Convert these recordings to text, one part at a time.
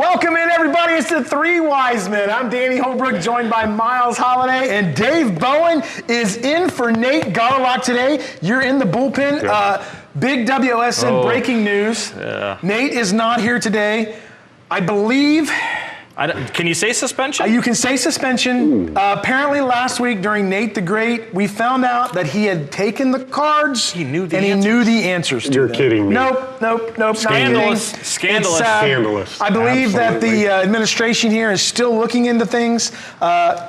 Welcome in, everybody. It's the Three Wise Men. I'm Danny Holbrook, joined by Miles Holliday, and Dave Bowen is in for Nate Garlock today. You're in the bullpen. Yep. Big WSN breaking news. Yeah. Nate is not here today. I believe... Can you say suspension? You can say suspension. Apparently last week during Nate the Great, we found out that he had taken the cards He knew the and answers. he knew the answers to You're them. kidding me. Nope. Scandalous. Not Scandalous. It's, Scandalous. I believe that Absolutely. the administration here is still looking into things.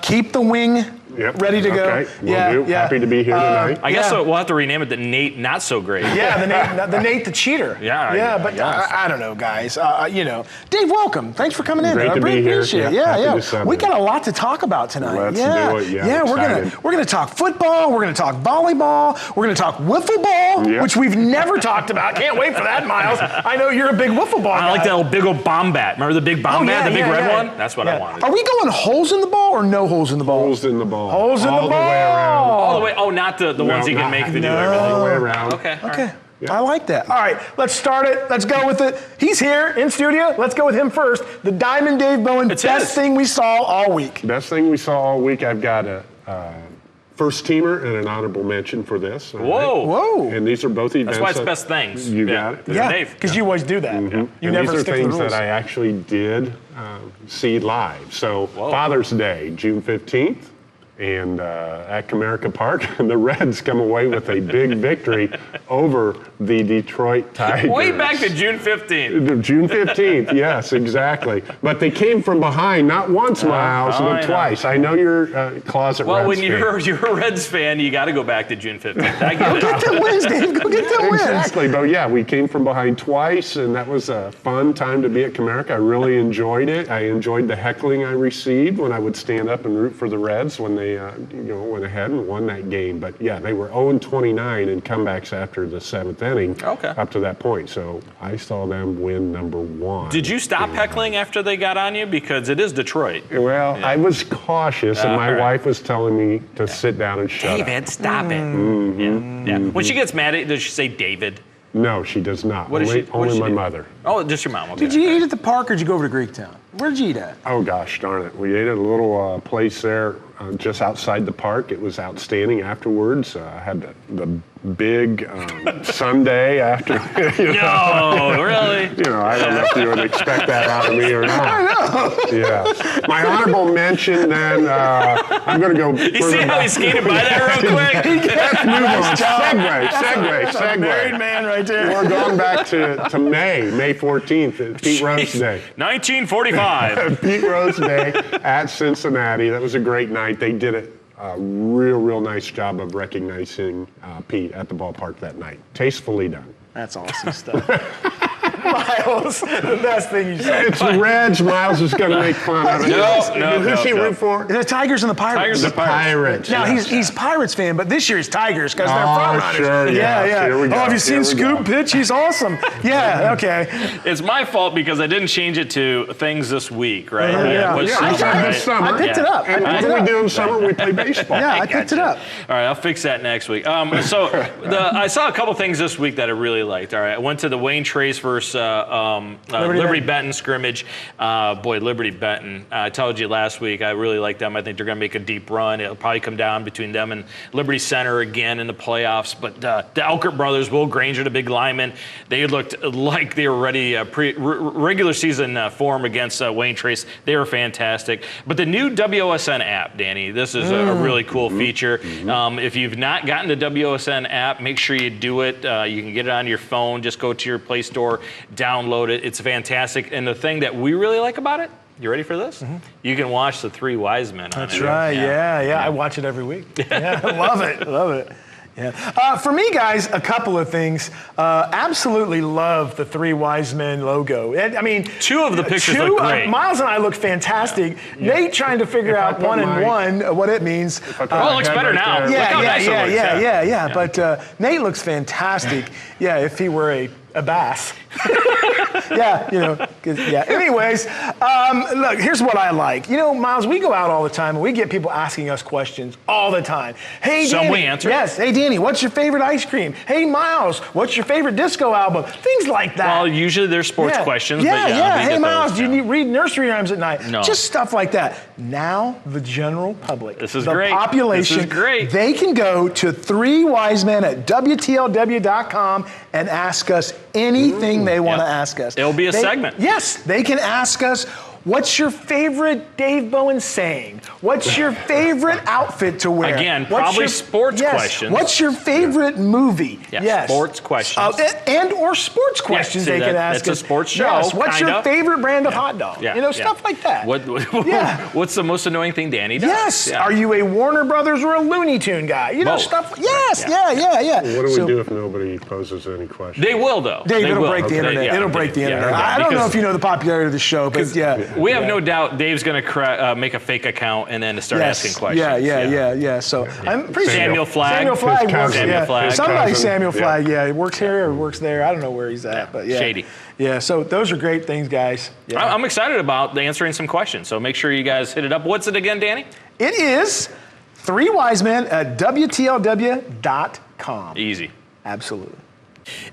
Keep the wing ready to go. Okay, will do. Happy to be here tonight. I guess we'll have to rename it the Nate Not So Great. Yeah, the Nate the Cheater. But I don't know, guys. Dave, welcome. Thanks for coming in. Great I to be really here. appreciate it. Yeah, happy Yeah. to sub We in. got a lot to talk about tonight. Let's do it. Yeah, we're gonna talk football. We're gonna talk volleyball. We're gonna talk wiffle ball, which we've never talked about. Can't wait for that, Miles. I know you're a big wiffle ball guy. I like that old big old bomb bat. Remember the big bomb bat, the big red one? That's what I wanted. Are we going holes in the ball or no holes in the ball? Holes in the ball. Holes in the All ball. the way around. All the way. Oh, not the ones you can make to do everything. All the way around. Okay. Okay. I like that. All right, let's start it. Let's go with it. He's here in studio. Let's go with him first. The Diamond Dave Bowen, best thing we saw all week. Best thing we saw all week. I've got a first teamer and an honorable mention for this. Whoa. And these are both events. That's why it's best things. You got it. Yeah, because you always do that. You and never these are stick to the things rules. that I actually did see live. So Father's Day, June 15th. And at Comerica Park, the Reds come away with a big victory over the Detroit Tigers. Way back to June 15th. June 15th, yes, exactly. But they came from behind, not once, Miles, but twice. I know you're a closet Reds when fan. you're a Reds fan, you got to go back to June 15th. I get it. Get the wins, Dave. Go get the wins. Exactly, but yeah, we came from behind twice, and that was a fun time to be at Comerica. I really enjoyed it. I enjoyed the heckling I received when I would stand up and root for the Reds when they went ahead and won that game. But yeah, they were 0-29 in comebacks after the seventh inning up to that point. So I saw them win number one. Did you stop heckling after they got on you? Because it is Detroit. Well, I was cautious, and my wife was telling me to sit down and shut up. David, stop it. Yeah. When she gets mad at you, does she say David? No, she does not. What does Only she my do? mother. Oh, just your mom. Okay. Did you eat at the park or did you go over to Greektown? Where did you eat at? Oh, gosh darn it. We ate at a little place there just outside the park. It was outstanding afterwards. I had the big Sunday after. No, really? I don't know if you would expect that out of me or not. I know. Yeah. My honorable mention then, I'm going to go. You see how he skated by that real quick? Let's move on. Segue. Married man right there. We're going back to May 14th, Pete Rose Day. 1945. Pete Rose Day at Cincinnati. That was a great night. They did a real nice job of recognizing Pete at the ballpark that night. Tastefully done. That's awesome stuff. Miles, the best thing you said. It's the Reds. Miles is going to make fun of it. No. Who's he root for? The Tigers and the Pirates. Tigers and Pirates. Now, he's Pirates fan, but this year he's Tigers because they're front runners. Sure, yeah. Here we go. Have you seen Scoop pitch? He's awesome. Yeah, okay. It's my fault because I didn't change it to things this week, right? I tried this summer. I picked it up. And what do we do in summer? We play baseball. Yeah, I picked it up. All right, I'll fix that next week. I saw a couple things this week that I really liked. All right, I went to the Wayne Trace versus Liberty Benton scrimmage. Liberty Benton. I told you last week I really like them. I think they're going to make a deep run. It'll probably come down between them and Liberty Center again in the playoffs. But the Elkert brothers, Will Granger, the big lineman, they looked like they were ready regular season form against Wayne Trace. They were fantastic. But the new WSN app, Danny, this is a really cool feature. If you've not gotten the WSN app, make sure you do it. You can get it on your phone. Just go to your Play Store, download it. It's fantastic. And the thing that we really like about it, you ready for this? You can watch the Three Wise Men on That's it. right. Yeah. I watch it every week. Yeah, love it. Yeah. For me, guys, a couple of things. Absolutely love the Three Wise Men logo. I mean, two of the pictures look great. Miles and I look fantastic. Nate trying to figure out one and one what it means. It looks better now. Yeah. But Nate looks fantastic. Yeah, if he were a bass. Yeah, Yeah. Anyways, look, here's what I like. You know, Miles, we go out all the time and we get people asking us questions all the time. Hey, Some Danny. we answer. Yes. Hey, Danny, what's your favorite ice cream? Hey, Miles, what's your favorite disco album? Things like that. Well, usually they're sports questions. Yeah, but yeah. we Hey, get Miles, those, do you read nursery rhymes at night? No. Just stuff like that. Now, the general public, This is the great. population, This is great. they can go to 3wisemen at WTLW.com and ask us anything they want to ask us. It'll be a segment. Yes, they can ask us, what's your favorite Dave Bowen saying? What's your favorite outfit to wear? Again, What's probably sports questions. What's your favorite movie? Yes, sports questions. And or sports questions see, they can ask us. it's a sports show, Yes, what's your kinda. favorite brand of hot dog? Yeah, You know, yeah. stuff like that. Yeah. What's the most annoying thing Danny does? Yes. Yeah. Are you a Warner Brothers or a Looney Tune guy? You know, Both. stuff. Yes. Right. Yeah. What do So- we do if nobody poses any questions? They will, though. Dave, They it'll will. break the internet. Yeah, It'll break the yeah, internet. yeah, I don't know because if you know the popularity of the show, but yeah. We have no doubt Dave's going to make a fake account and then start asking questions. Yeah. So I'm pretty sure. Samuel Flagg. Samuel Flagg His works. cousin. Yeah. Samuel Flagg. Somebody His cousin. Samuel Yeah. Flagg. Yeah, he works here or works there. I don't know where he's at, but yeah. Shady. Yeah. So those are great things, guys. Yeah. I'm excited about answering some questions, so make sure you guys hit it up. What's it again, Danny? It is 3wisemen at WTLW.com. Easy. Absolutely.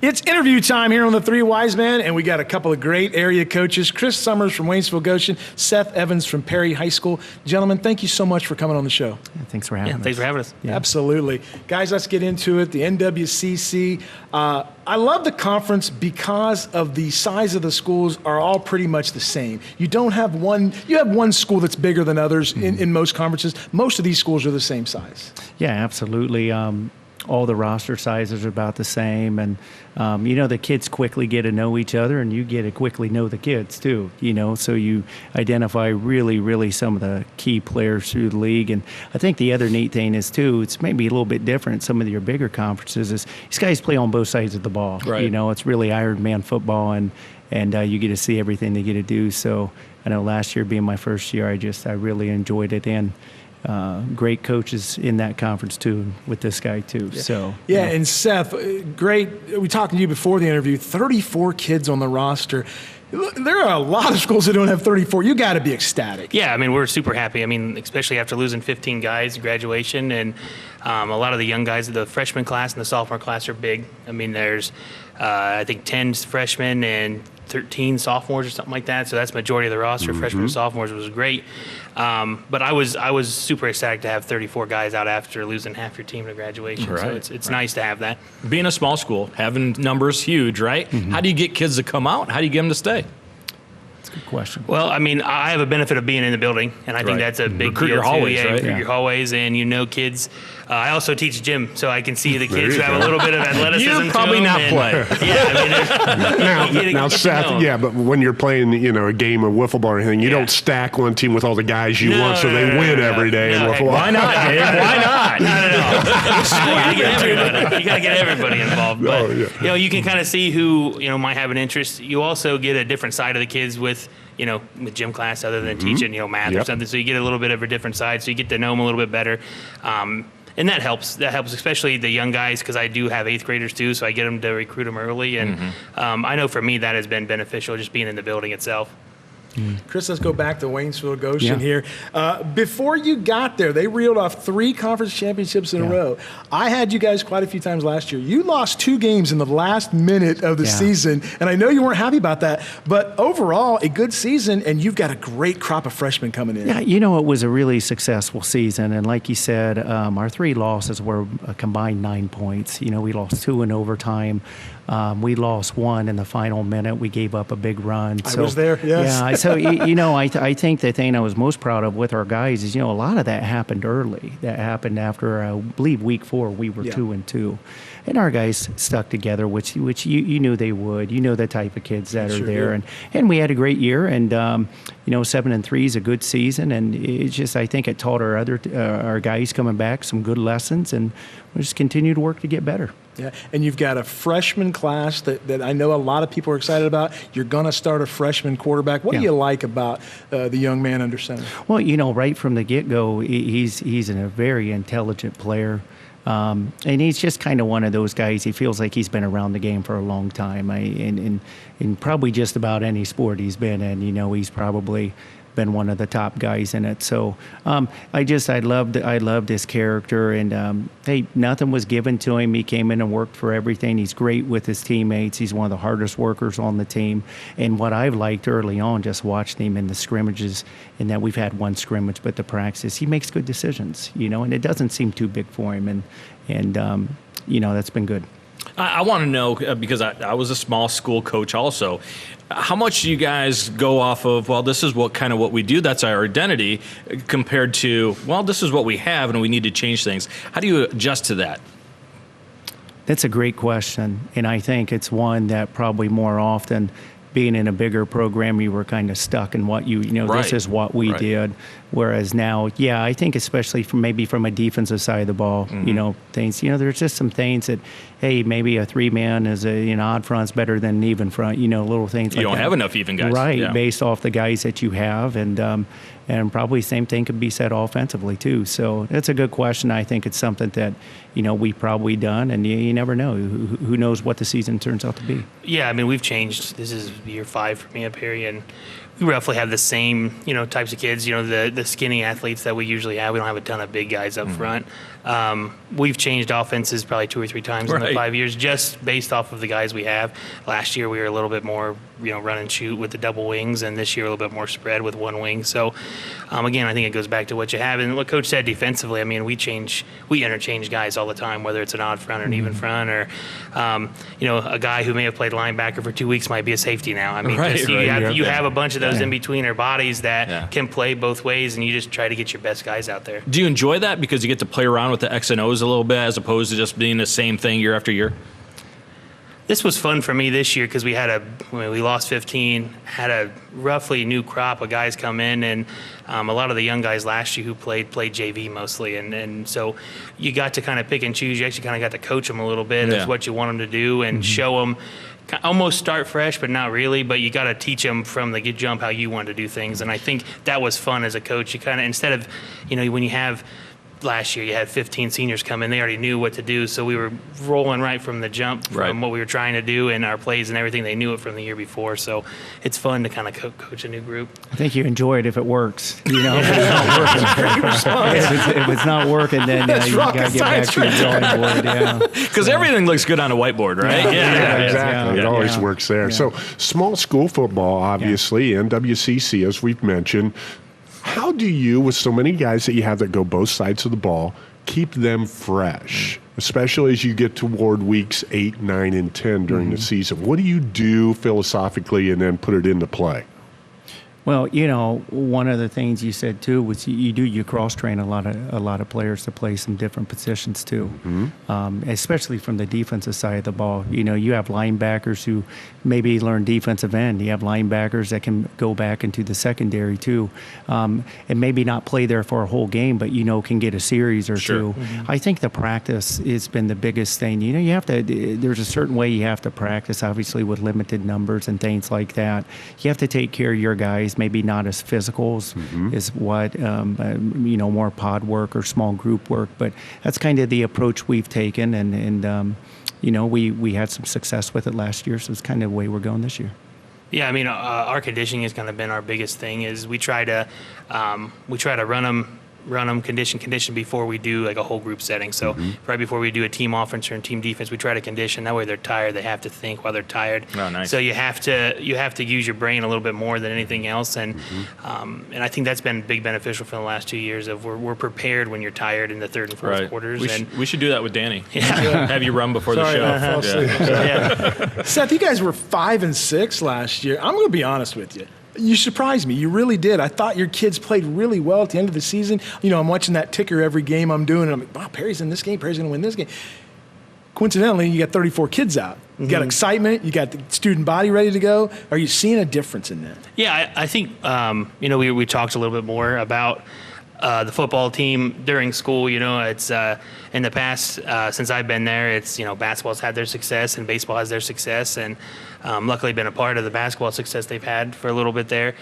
It's interview time here on the Three Wise Men, and we got a couple of great area coaches, Chris Sommers from Waynesville Goshen, Seth Evans from Perry High School. Gentlemen, thank you so much for coming on the show. Thanks for having us. Thanks for having us. Yeah. Absolutely. Guys, let's get into it. The NWCC. I love the conference because of the size of the schools are all pretty much the same. You have one school that's bigger than others in most conferences. Most of these schools are the same size. Yeah, absolutely. All the roster sizes are about the same, and the kids quickly get to know each other, and you get to quickly know the kids too. So you identify really some of the key players through the league. And I think the other neat thing is too, it's maybe a little bit different. Some of your bigger conferences is these guys play on both sides of the ball. Right. It's really Iron Man football, and you get to see everything they get to do. So I know last year being my first year, I really enjoyed it, and great coaches in that conference too, with this guy too. So And Seth, great. We talked to you before the interview. 34 kids on the roster. There are a lot of schools that don't have 34. You got to be ecstatic. Yeah, I mean, we're super happy. I mean, especially after losing 15 guys at graduation, and a lot of the young guys, the freshman class and the sophomore class are big. I mean, there's, I think, 10 freshmen and 13 sophomores or something like that. So that's the majority of the roster. Freshmen and sophomores was great. But I was super ecstatic to have 34 guys out after losing half your team to graduation. Right. So it's nice to have that. Being a small school, having numbers huge, right? How do you get kids to come out? How do you get them to stay? good question. Well, I mean, I have a benefit of being in the building, and I think Right. that's a big Recruit deal your too. hallways, Yeah, right? recruit Yeah. your hallways, and kids. I also teach gym, so I can see the There kids you who have go. a little bit of athleticism. You to probably them, not and- play. Yeah, I mean, there's- Now, Seth, yeah, but when you're playing, a game of wiffle ball or anything, you Yeah. don't stack one team with all the guys you No, want so no, they no, win no, every day in no, wiffle heck, ball. Why not, Dave? Why not? You gotta get everybody involved. But Oh, yeah. you can kind of see who might have an interest. You also get a different side of the kids with gym class other than teaching math or Yep. something. So you get a little bit of a different side. So you get to know them a little bit better. And that helps. That helps, especially the young guys, because I do have 8th graders too. So I get them to recruit them early. And I know for me that has been beneficial, just being in the building itself. Chris, let's go back to Waynesville Goshen Yeah. here. Before you got there, they reeled off 3 conference championships in a Yeah. row. I had you guys quite a few times last year. You lost 2 games in the last minute of the Yeah. season, and I know you weren't happy about that. But overall, a good season, and you've got a great crop of freshmen coming in. Yeah, it was a really successful season. And like you said, our 3 losses were a combined 9 points. We lost 2 in overtime. We lost 1 in the final minute. We gave up a big run. I was there, yes. Yeah, so, I think the thing I was most proud of with our guys is, a lot of that happened early. That happened after, I believe, week 4, we were 2-2. And our guys stuck together, which you knew they would. You know the type of kids that Sure are there. did. And we had a great year. And, 7-3 is a good season. And it's just, I think it taught our guys coming back some good lessons. And we just continue to work to get better. Yeah, and you've got a freshman class that I know a lot of people are excited about. You're going to start a freshman quarterback. What do Yeah. you like about the young man under center? Well, right from the get-go, he's a very intelligent player. And he's just kind of one of those guys. He feels like he's been around the game for a long time. In probably just about any sport he's been in, he's probably been one of the top guys in it. So I loved his character, and hey, nothing was given to him. He came in and worked for everything. He's great with his teammates. He's one of the hardest workers on the team. And what I've liked early on, just watching him in the scrimmages, in that we've had one scrimmage, but the practice, he makes good decisions, and it doesn't seem too big for him, and that's been good. I want to know, because I was a small school coach also, how much do you guys go off of, well, this is what we do, that's our identity, compared to, well, this is what we have and we need to change things. How do you adjust to that? That's a great question, and I think it's one that probably more often, being in a bigger program, you were kind of stuck in what this is what we did. Whereas now, I think especially from a defensive side of the ball, things, there's just some things that, hey, maybe a 3-man is an odd front's better than an even front, little things like that. You don't have enough even guys. Right, based off the guys that you have, and probably same thing could be said offensively too. So that's a good question. I think it's something that, we've probably done, and you never know. Who knows what the season turns out to be. Yeah, I mean, we've changed. This is year 5 for me up here, and we roughly have the same, types of kids, the skinny athletes that we usually have. We don't have a ton of big guys up front. We've changed offenses probably 2 or 3 times in the 5 years, just based off of the guys we have. Last year we were a little bit more, run and shoot with the double wings, and this year a little bit more spread with one wing. So, again, I think it goes back to what you have. And what Coach said defensively, I mean, we interchange guys all the time, whether it's an odd front or an even front, or, a guy who may have played linebacker for 2 weeks might be a safety now. I mean, you have a bunch of those in between our bodies that can play both ways, and you just try to get your best guys out there. Do you enjoy that because you get to play around with the X and O's a little bit as opposed to just being the same thing year after year? This was fun for me this year because we lost 15, had a roughly new crop of guys come in, and a lot of the young guys last year who played JV mostly, and so you got to kind of pick and choose. You actually kind of got to coach them a little bit as what you want them to do, and show them almost start fresh, but not really. But you got to teach them from the jump how you want to do things, and I think that was fun as a coach. You kind of, instead of, when you have last year you had 15 seniors come in, they already knew what to do, so we were rolling right from the jump from what we were trying to do, and our plays and everything, they knew it from the year before. So it's fun to kind of coach a new group. I think you enjoy it if it works. If it's not working, then you got to get back to your drawing board. Because everything looks good on a whiteboard, right? Exactly. It always works there. So small school football, obviously, NWCC, as we've mentioned. How do you, with so many guys that you have that go both sides of the ball, keep them fresh, especially as you get toward weeks 8, 9, and 10 during the season? What do you do philosophically and then put it into play? Well, one of the things you said too was you cross train a lot of players to play some different positions too, especially from the defensive side of the ball. You have linebackers who maybe learn defensive end. You have linebackers that can go back into the secondary too, and maybe not play there for a whole game, but can get a series or two. I think the practice has been the biggest thing. You have to. There's a certain way you have to practice, obviously with limited numbers and things like that. You have to take care of your guys. Maybe not as physical as what, more pod work or small group work, but that's kind of the approach we've taken, and we had some success with it last year, so it's kind of the way we're going this year. Yeah, I mean, our conditioning has kind of been our biggest thing. Is we try to run them condition before we do like a whole group setting. So right before we do a team offense or a team defense, we try to condition. That way they're tired. They have to think while they're tired. Oh, nice. So you have to use your brain a little bit more than anything else. And I think that's been big beneficial for the last 2 years. Of we're prepared when you're tired in the third and fourth quarters. We should do that with Danny. Have you run before the show. I fell asleep. Seth, you guys were 5 and 6 last year. I'm going to be honest with you. You surprised me. You really did. I thought your kids played really well at the end of the season. I'm watching that ticker every game I'm doing, and I'm like, wow, Perry's in this game. Perry's going to win this game. Coincidentally, you got 34 kids out. You got excitement. You got the student body ready to go. Are you seeing a difference in that? Yeah, I think, we talked a little bit more about the football team during school. It's in the past, since I've been there, it's, basketball's had their success and baseball has their success, and luckily been a part of the basketball success they've had for a little bit there.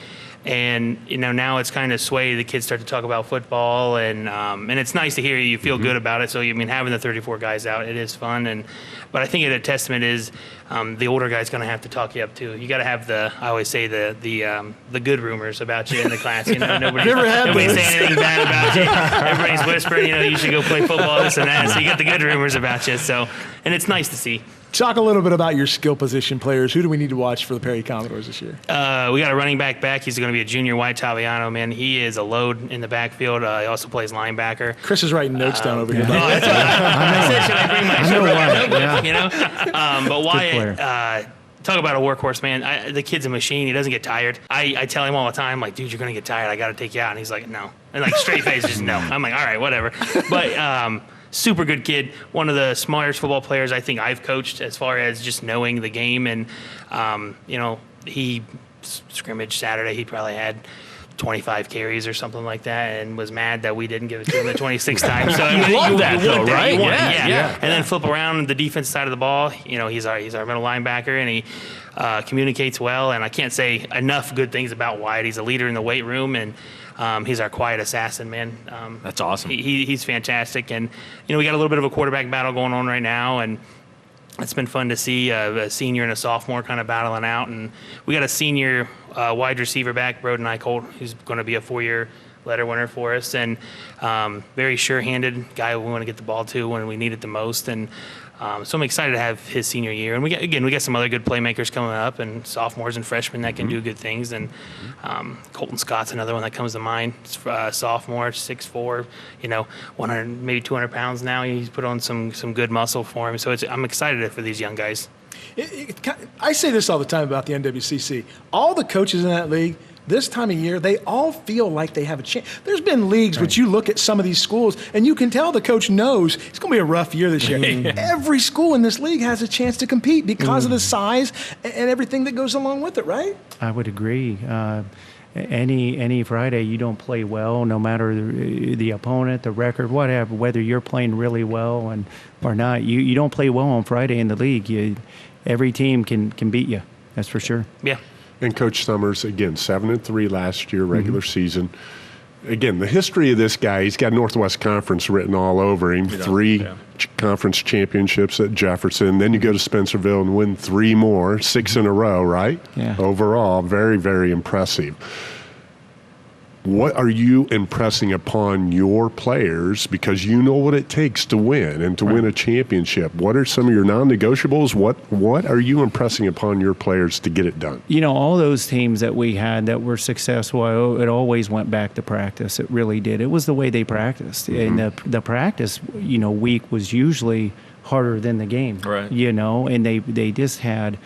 And now it's kind of swayed. The kids start to talk about football, and it's nice to hear you feel good about it. So having the 34 guys out, it is fun. But I think a testament is the older guy's going to have to talk you up too. You got to have I always say the good rumors about you in the class. Nobody's saying anything bad about you. Everybody's whispering, you should go play football, this and that. So you get the good rumors about you. So, and it's nice to see. Talk a little bit about your skill position players. Who do we need to watch for the Perry Commodores this year? We got a running back. He's going to be a junior, White Taviano, man. He is a load in the backfield. He also plays linebacker. Chris is writing notes down over here. No, that's what I said, should I bring my notebook? But Wyatt, talk about a workhorse, man. The kid's a machine. He doesn't get tired. I tell him all the time, like, dude, you're going to get tired. I got to take you out. And he's like, no. And straight face, just no. I'm like, all right, whatever. But super good kid. One of the smartest football players I think I've coached as far as just knowing the game. And, he scrimmaged Saturday. He probably had 25 carries or something like that, and was mad that we didn't give it to him the 26th time. So you love that, though, right? Yeah. And then flip around the defense side of the ball. He's our middle linebacker, and he communicates well. And I can't say enough good things about Wyatt. He's a leader in the weight room, and he's our quiet assassin, man. That's awesome. He's fantastic, and we got a little bit of a quarterback battle going on right now, and it's been fun to see a senior and a sophomore kind of battling out. And we got a senior wide receiver back, Broden Eicholt, who's going to be a 4-year letter winner for us, and very sure-handed guy we want to get the ball to when we need it the most. And so I'm excited to have his senior year. And we got some other good playmakers coming up, and sophomores and freshmen that can do good things. And Colton Scott's another one that comes to mind. Sophomore, 6'4", 100, maybe 200 pounds now. He's put on some good muscle for him. So I'm excited for these young guys. I say this all the time about the NWCC. All the coaches in that league, this time of year, they all feel like they have a chance. There's been leagues which you look at some of these schools, and you can tell the coach knows it's going to be a rough year this year. Every school in this league has a chance to compete because of the size and everything that goes along with it, right? I would agree. Any Friday you don't play well, no matter the opponent, the record, whatever, whether you're playing really well or not, you don't play well on Friday in the league. Every team can beat you. That's for sure. Yeah. And Coach Sommers, again, 7-3 last year, regular season. Again, the history of this guy, he's got Northwest Conference written all over him. 3 conference championships at Jefferson. Then you go to Spencerville and win 3 more, 6 in a row, right? Yeah. Overall, very, very impressive. What are you impressing upon your players, because you know what it takes to win and to win a championship? What are some of your non-negotiables? What are you impressing upon your players to get it done? All those teams that we had that were successful, it always went back to practice. It really did. It was the way they practiced. And the practice, week was usually harder than the game. Right. And they just had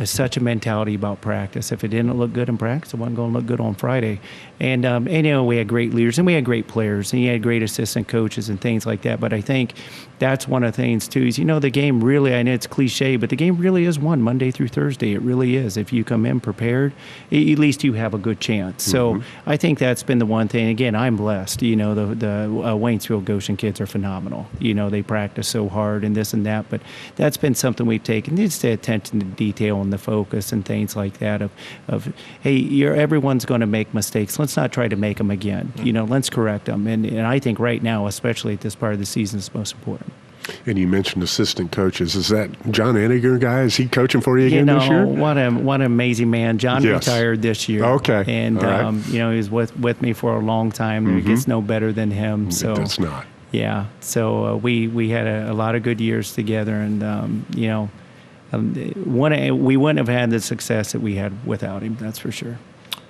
such a mentality about practice. If it didn't look good in practice, it wasn't going to look good on Friday. And we had great leaders, and we had great players, and you had great assistant coaches and things like that. But I think that's one of the things, too, is, the game really, I know it's cliche, but the game really is won Monday through Thursday. It really is. If you come in prepared, at least you have a good chance. So I think that's been the one thing. Again, I'm blessed. The Waynesville Goshen kids are phenomenal. They practice so hard and this and that. But that's been something we've taken. It's the attention to detail and the focus and things like that of hey, everyone's going to make mistakes. Let's not try to make them again. Let's correct them. And I think right now, especially at this part of the season, is most important. And you mentioned assistant coaches. Is that John Eniger guy? Is he coaching for you again this year? What an amazing man. John retired this year. Okay. And, he was with me for a long time. It gets no better than him. So It's not. Yeah. So we had a lot of good years together. And, we wouldn't have had the success that we had without him. That's for sure.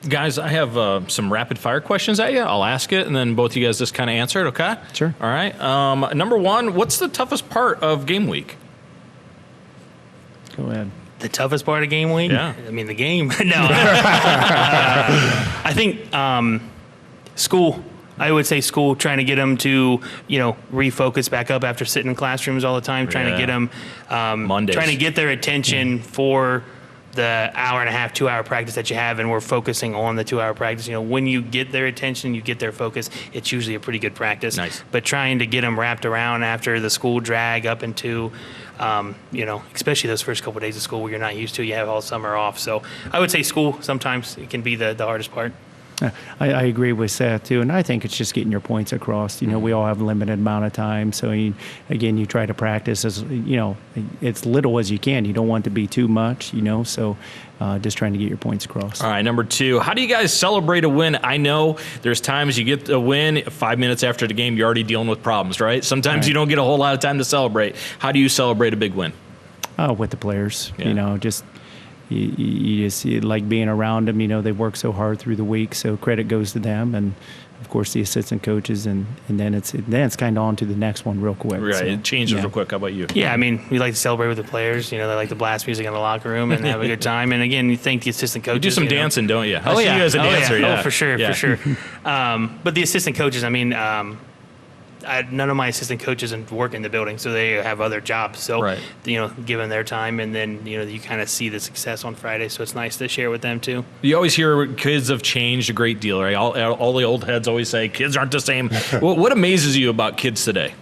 Guys, I have some rapid fire questions at you. I'll ask it, and then both of you guys just kind of answer it, okay? Sure. All right. Number 1, what's the toughest part of game week? Go ahead. The toughest part of game week? Yeah. I mean, the game. No. I think school. I would say school, trying to get them to, refocus back up after sitting in classrooms all the time, trying to get them, Mondays. trying to get their attention for the hour and a half, 2 hour practice that you have, and we're focusing on the 2 hour practice. When you get their attention, you get their focus, it's usually a pretty good practice. Nice. But trying to get them wrapped around after the school drag up into, especially those first couple of days of school where you're not used to, you have all summer off. So I would say school, sometimes it can be the hardest part. I agree with Seth too, and I think it's just getting your points across. We all have a limited amount of time, so you try to practice as as little as you can. You don't want it to be too much, so just trying to get your points across. All right, number 2, how do you guys celebrate a win? I know there's times you get a win, 5 minutes after the game, you're already dealing with problems, right? Sometimes you don't get a whole lot of time to celebrate. How do you celebrate a big win? With the players, just. You just like being around them. They work so hard through the week, so credit goes to them, and of course the assistant coaches, and then it's kind of on to the next one real quick. Right, so, it changes real quick. How about you? Yeah, I mean, we like to celebrate with the players. They like to blast music in the locker room and have a good time. And again, you thank the assistant coaches. You do some dancing, don't you? Oh, yeah. You as a dancer, yeah. Oh, for sure, for sure. But the assistant coaches, I mean, none of my assistant coaches work in the building, so they have other jobs. So, give them their time, and then, you kind of see the success on Friday. So it's nice to share with them too. You always hear kids have changed a great deal, right? All the old heads always say kids aren't the same. What amazes you about kids today?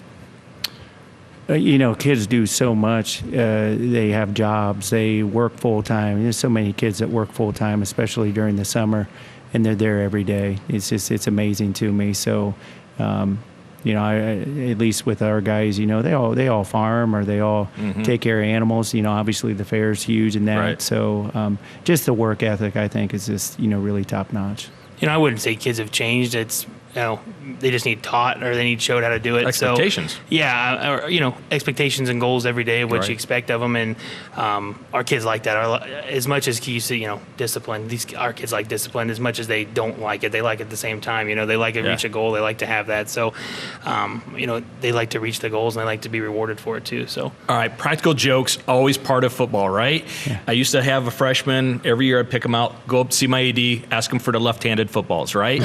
Kids do so much. They have jobs. They work full time. There's so many kids that work full time, especially during the summer, and they're there every day. It's amazing to me. So. At least with our guys, they all farm or they all take care of animals. Obviously the fair is huge in that. Right. So just the work ethic, I think, is just, really top notch. I wouldn't say kids have changed. It's, they just need taught or they need showed how to do it. Expectations. So, expectations and goals every day of what you expect of them. And our kids like that. As much as you see, discipline, our kids like discipline as much as they don't like it. They like it at the same time. They like to reach a goal. They like to have that. So, they like to reach the goals and they like to be rewarded for it too. So. All right, practical jokes, always part of football, right? Yeah. I used to have a freshman. Every year I'd pick him out, go up to see my AD, ask him for the left-handed footballs, right?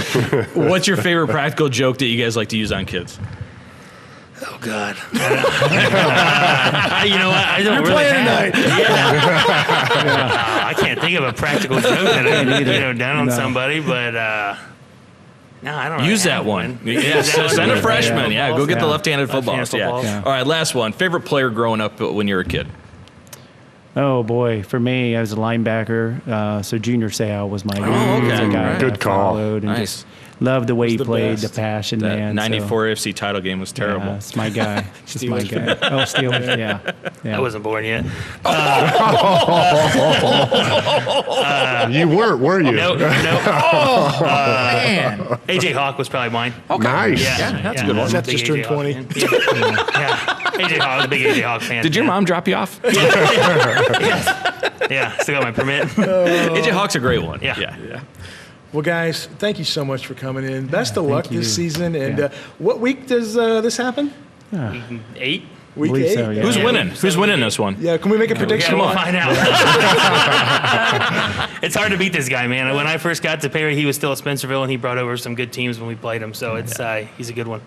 What's your favorite practical joke that you guys like to use on kids? Oh God! You know what? I don't really have. I can't think of a practical joke that I can down on somebody, but no, I don't. Use that one. Yeah, send a freshman. Yeah, go get the left-handed footballs. Yeah. All right, last one. Favorite player growing up when you were a kid? Oh boy, for me, I was a linebacker. So Junior Seau was my guy. Good call. And nice. Loved the way he played, the passion, that man. 94 AFC title game was terrible. Yeah, it's my guy. It's my guy. Oh, Steelers, yeah. I wasn't born yet. You weren't, were you? No. Man. AJ Hawk was probably mine. Okay. Nice. Yeah, that's a good one. Seth just turned 20. Yeah. AJ Hawk, a big AJ Hawk fan. Did your mom drop you off? Yeah, still got my permit. AJ Hawk's a great one. Yeah. Well, guys, thank you so much for coming in. Best of luck this season. And Yeah. what week does this happen? 8. Week Believe 8? so, yeah. Who's winning? Who's winning this one? Yeah, can we make a prediction? We'll find out. It's hard to beat this guy, man. When I first got to Perry, he was still at Spencerville, and he brought over some good teams when we played him. So it's he's a good one.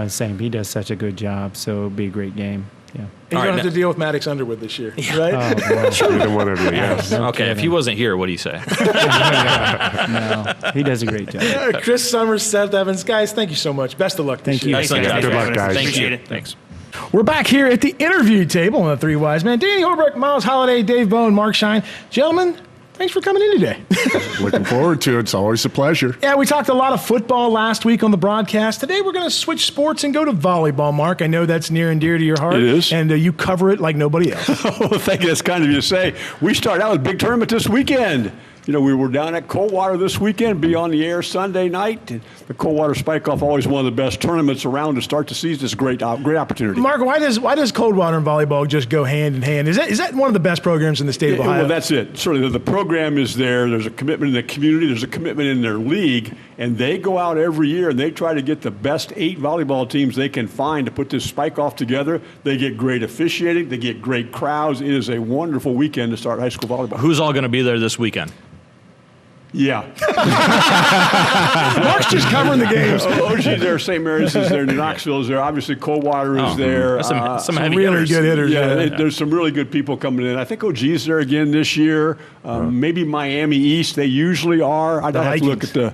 Same. He does such a good job, so it'll be a great game. Yeah. You don't have to deal with Maddox Underwood this year, right? Either one of you, yes. No Okay, if he wasn't here, what do you say? No, he does a great job. Chris Sommers, Seth Evans. Guys, thank you so much. Best of luck this Thank you. year. Excellent job. Good luck, guys. Thank you. Appreciate it. Thanks. We're back here at the interview table on the Three Wise Men. Danny Holbrook, Miles Holliday, Dave Bowen, Mark Shine. Gentlemen, thanks for coming in today. Looking forward to it. It's always a pleasure. Yeah, we talked a lot of football last week on the broadcast. Today we're going to switch sports and go to volleyball, Mark. I know that's near and dear to your heart. It is. And you cover it like nobody else. Oh, thank you. That's kind of you to say. We start out with a big tournament this weekend. We were down at Coldwater this weekend, be on the air Sunday night. The Coldwater Spike-Off, always one of the best tournaments around to start the season. It's a great opportunity. Mark, why does Coldwater and volleyball just go hand in hand? Is that one of the best programs in the state of Ohio? Well, that's it. Certainly, the program is there. There's a commitment in the community. There's a commitment in their league. And they go out every year and they try to get the best 8 volleyball teams they can find to put this Spike-Off together. They get great officiating. They get great crowds. It is a wonderful weekend to start high school volleyball. Who's all going to be there this weekend? Yeah. Mark's just covering the games. OG's there, St. Mary's is there, Knoxville is there, obviously Coldwater is there. Some heavy really hitters. good hitters. Yeah, there's some really good people coming in. I think OG's there again this year. Maybe Miami East, they usually are. I'd have to look at the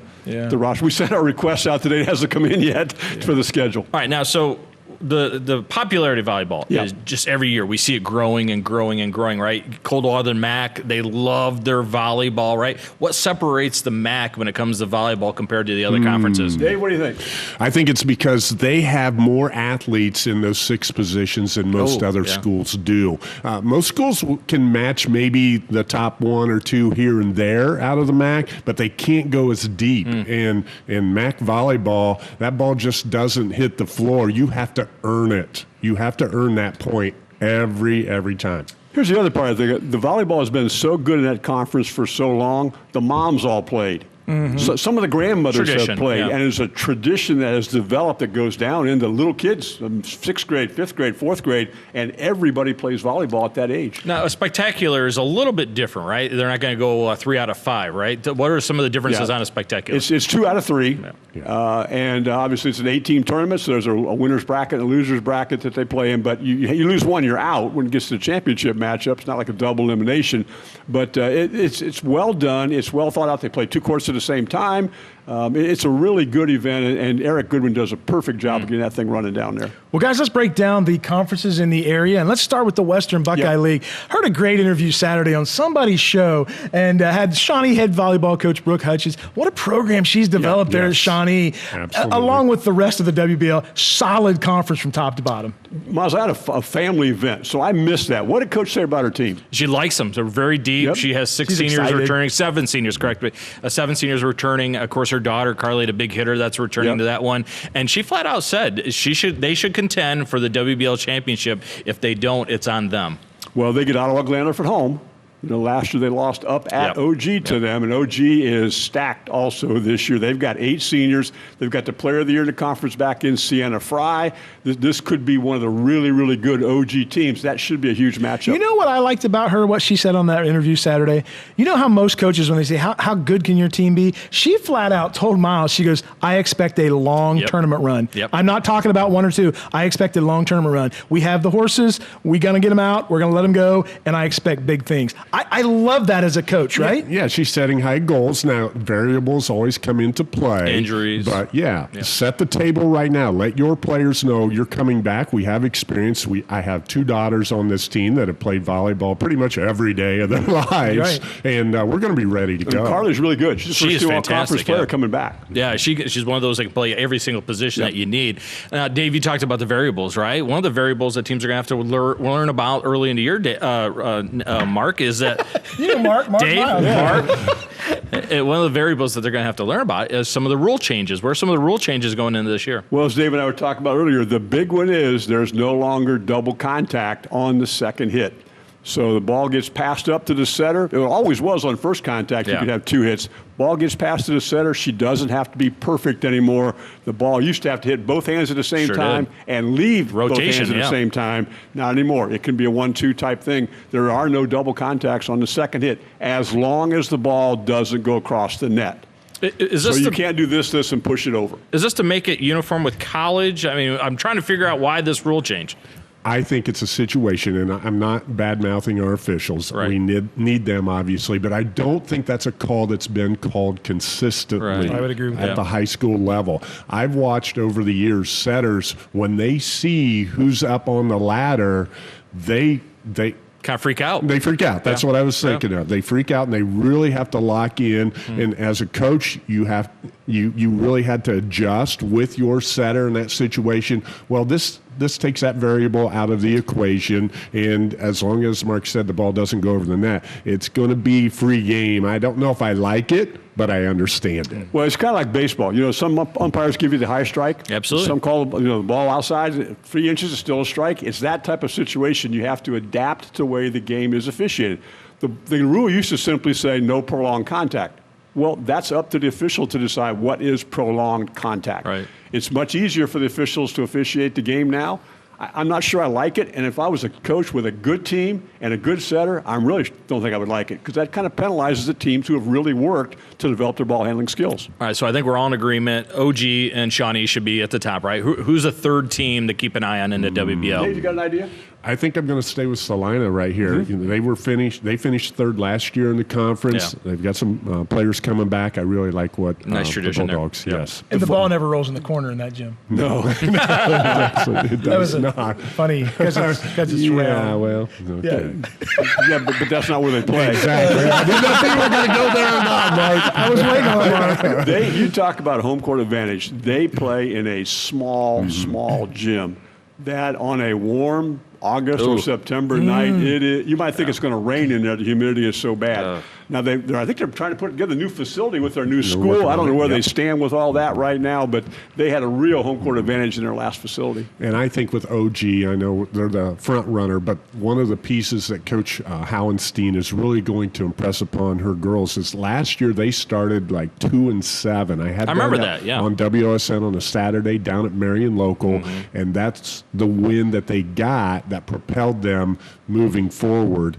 roster. We sent our request out today. It hasn't come in yet for the schedule. All right, now, so the popularity of volleyball is just every year we see it growing and growing and growing, right? Coldwater and MAC, they love their volleyball, right? What separates the MAC when it comes to volleyball compared to the other conferences? Dave, what do you think? I think it's because they have more athletes in those 6 positions than most other schools do. Most schools can match maybe the top 1 or 2 here and there out of the MAC, but they can't go as deep. And in MAC volleyball, that ball just doesn't hit the floor. You have to earn it. You have to earn that point every time. Here's the other part. The volleyball has been so good in that conference for so long, the moms all played. So some of the grandmothers have played, and it's a tradition that has developed that goes down into little kids, 6th grade, 5th grade, 4th grade, and everybody plays volleyball at that age. Now, a spectacular is a little bit different, right? They're not going to go 3 out of 5, right? What are some of the differences on a spectacular? It's 2 out of 3, and obviously it's an 8-team tournament, so there's a winner's bracket and a loser's bracket that they play in, but you lose one, you're out when it gets to the championship matchup. It's not like a double elimination, but it's well done. It's well thought out. They play 2 courts at the same time. It's a really good event, and Eric Goodwin does a perfect job of getting that thing running down there. Well, guys, let's break down the conferences in the area, and let's start with the Western Buckeye League. Heard a great interview Saturday on somebody's show, and had Shawnee head volleyball coach Brooke Hutchins. What a program she's developed there at Shawnee, along with the rest of the WBL. Solid conference from top to bottom. Miles, I had a family event, so I missed that. What did Coach say about her team? She likes them. They're very deep. She has 6 seniors returning, 7 seniors, correct me. 7 seniors returning. Of course, her daughter, Carly, a big hitter, that's returning to that one. And she flat out said they should contend for the WBL championship. If they don't, it's on them. Well, they get Ottawa Glandorf at home. Last year they lost up at OG to them, and OG is stacked also this year. They've got 8 seniors. They've got the Player of the Year in the conference back in Sienna Fry. This could be one of the really, really good OG teams. That should be a huge matchup. You know what I liked about her, what she said on that interview Saturday? You know how most coaches, when they say, how good can your team be? She flat out told Miles, she goes, I expect a long tournament run. I'm not talking about 1 or 2. I expect a long tournament run. We have the horses. We're going to get them out. We're going to let them go, and I expect big things. I love that as a coach, right? Yeah, she's setting high goals. Now, variables always come into play. Injuries. But, set the table right now. Let your players know you're coming back. We have experience. I have 2 daughters on this team that have played volleyball pretty much every day of their lives. And we're going to be ready to go. Carly's really good. She's the first all-conference player coming back. Yeah, she's one of those that can play every single position that you need. Dave, you talked about the variables, right? One of the variables that teams are going to have to learn about early in the year, Mark, is that Mark Dave, Miles, one of the variables that they're going to have to learn about is some of the rule changes. Where are some of the rule changes going into this year? Well, as Dave and I were talking about earlier, the big one is there's no longer double contact on the second hit. So the ball gets passed up to the setter. It always was on first contact. You could have 2 hits. Ball gets passed to the setter. She doesn't have to be perfect anymore. The ball used to have to hit both hands at the same time and leave both hands at the same time. Not anymore. It can be a 1-2 type thing. There are no double contacts on the second hit as long as the ball doesn't go across the net. So you can't do this, and push it over. Is this to make it uniform with college? I mean, I'm trying to figure out why this rule change. I think it's a situation, and I'm not bad-mouthing our officials. Right. We need them, obviously, but I don't think that's a call that's been called consistently I would agree with at the high school level. I've watched over the years setters, when they see who's up on the ladder, they kind of freak out. They freak out. That's what I was thinking of. They freak out, and they really have to lock in. And as a coach, you really had to adjust with your setter in that situation. Well, this takes that variable out of the equation, and as long as Mark said the ball doesn't go over the net, it's going to be free game. I don't know if I like it, but I understand it. Well, it's kind of like baseball. Some umpires give you the high strike. Absolutely. Some call the ball outside 3 inches is still a strike. It's that type of situation. You have to adapt to the way the game is officiated. The rule used to simply say no prolonged contact. Well, that's up to the official to decide what is prolonged contact. Right. It's much easier for the officials to officiate the game now. I'm not sure I like it, and if I was a coach with a good team and a good setter, I really don't think I would like it, because that kind of penalizes the teams who have really worked to develop their ball handling skills. All right, so I think we're all in agreement. OG and Shawnee should be at the top, right? Who's a third team to keep an eye on in the WBL? Dave, you got an idea? I think I'm going to stay with Salina right here. You know, they finished third last year in the conference. Yeah. They've got some players coming back. I really like what Nice the tradition there. Bulldogs. Yeah. Yes. And the ball never rolls in the corner in that gym. No, it That does was not. funny because it's Yeah, round. well, okay. Yeah, but that's not where they play. Exactly. I did not think we were going to go there or not, Mark. I was waiting on Mark. You talk about home court advantage. They play in a small gym. That on a warm August or September night, you might think it's going to rain in there. The humidity is so bad. Now, I think they're trying to put together a new facility with their new school. I don't know where they stand with all that right now, but they had a real home court advantage in their last facility. And I think with OG, I know they're the front runner, but one of the pieces that Coach Howenstein is really going to impress upon her girls is last year they started like 2-7. I remember that, yeah. on WSN on a Saturday down at Marion Local, and that's the win that they got that propelled them moving forward.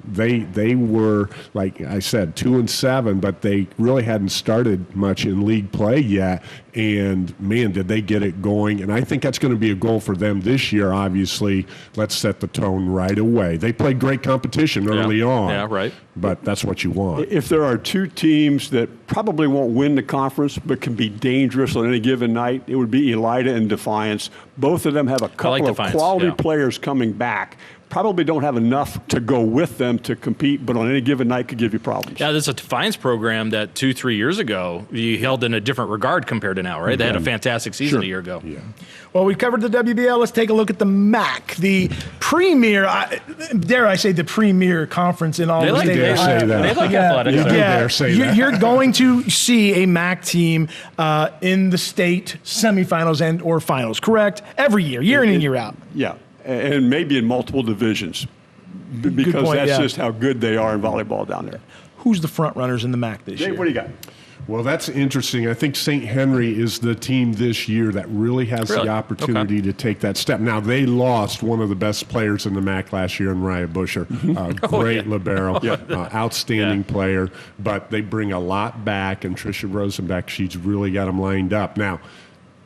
They were, like I said, 2-7, but they really hadn't started much in league play yet. And man, did they get it going. And I think that's going to be a goal for them this year. Obviously, let's set the tone right away. They played great competition early on. Yeah, right. But that's what you want. If there are two teams that probably won't win the conference but can be dangerous on any given night, it would be Elida and Defiance. Both of them have a couple of Defiance, quality players coming back. Probably don't have enough to go with them to compete, but on any given night could give you problems. Yeah, this is a Defiance program that 2-3 years ago you held in a different regard compared to now, right? They had a fantastic season a year ago. Yeah. Well, we covered the WBL. Let's take a look at the MAC, the premier, dare I say, the premier conference in all They the like state. dare say that. They like Yeah, athletics. You right? do dare say that. You're going to see a MAC team in the state semifinals and or finals, correct? Every year in and year out. Yeah, and maybe in multiple divisions because point, that's yeah. just how good they are in volleyball down there. Who's the front runners in the MAC this year? Dave, what do you got? Well, that's interesting. I think St. Henry is the team this year that really has Really? the opportunity to take that step. Now, they lost one of the best players in the MAC last year in Mariah Busher. Great libero, outstanding player. But they bring a lot back, and Tricia Rosenbeck, she's really got them lined up. Now,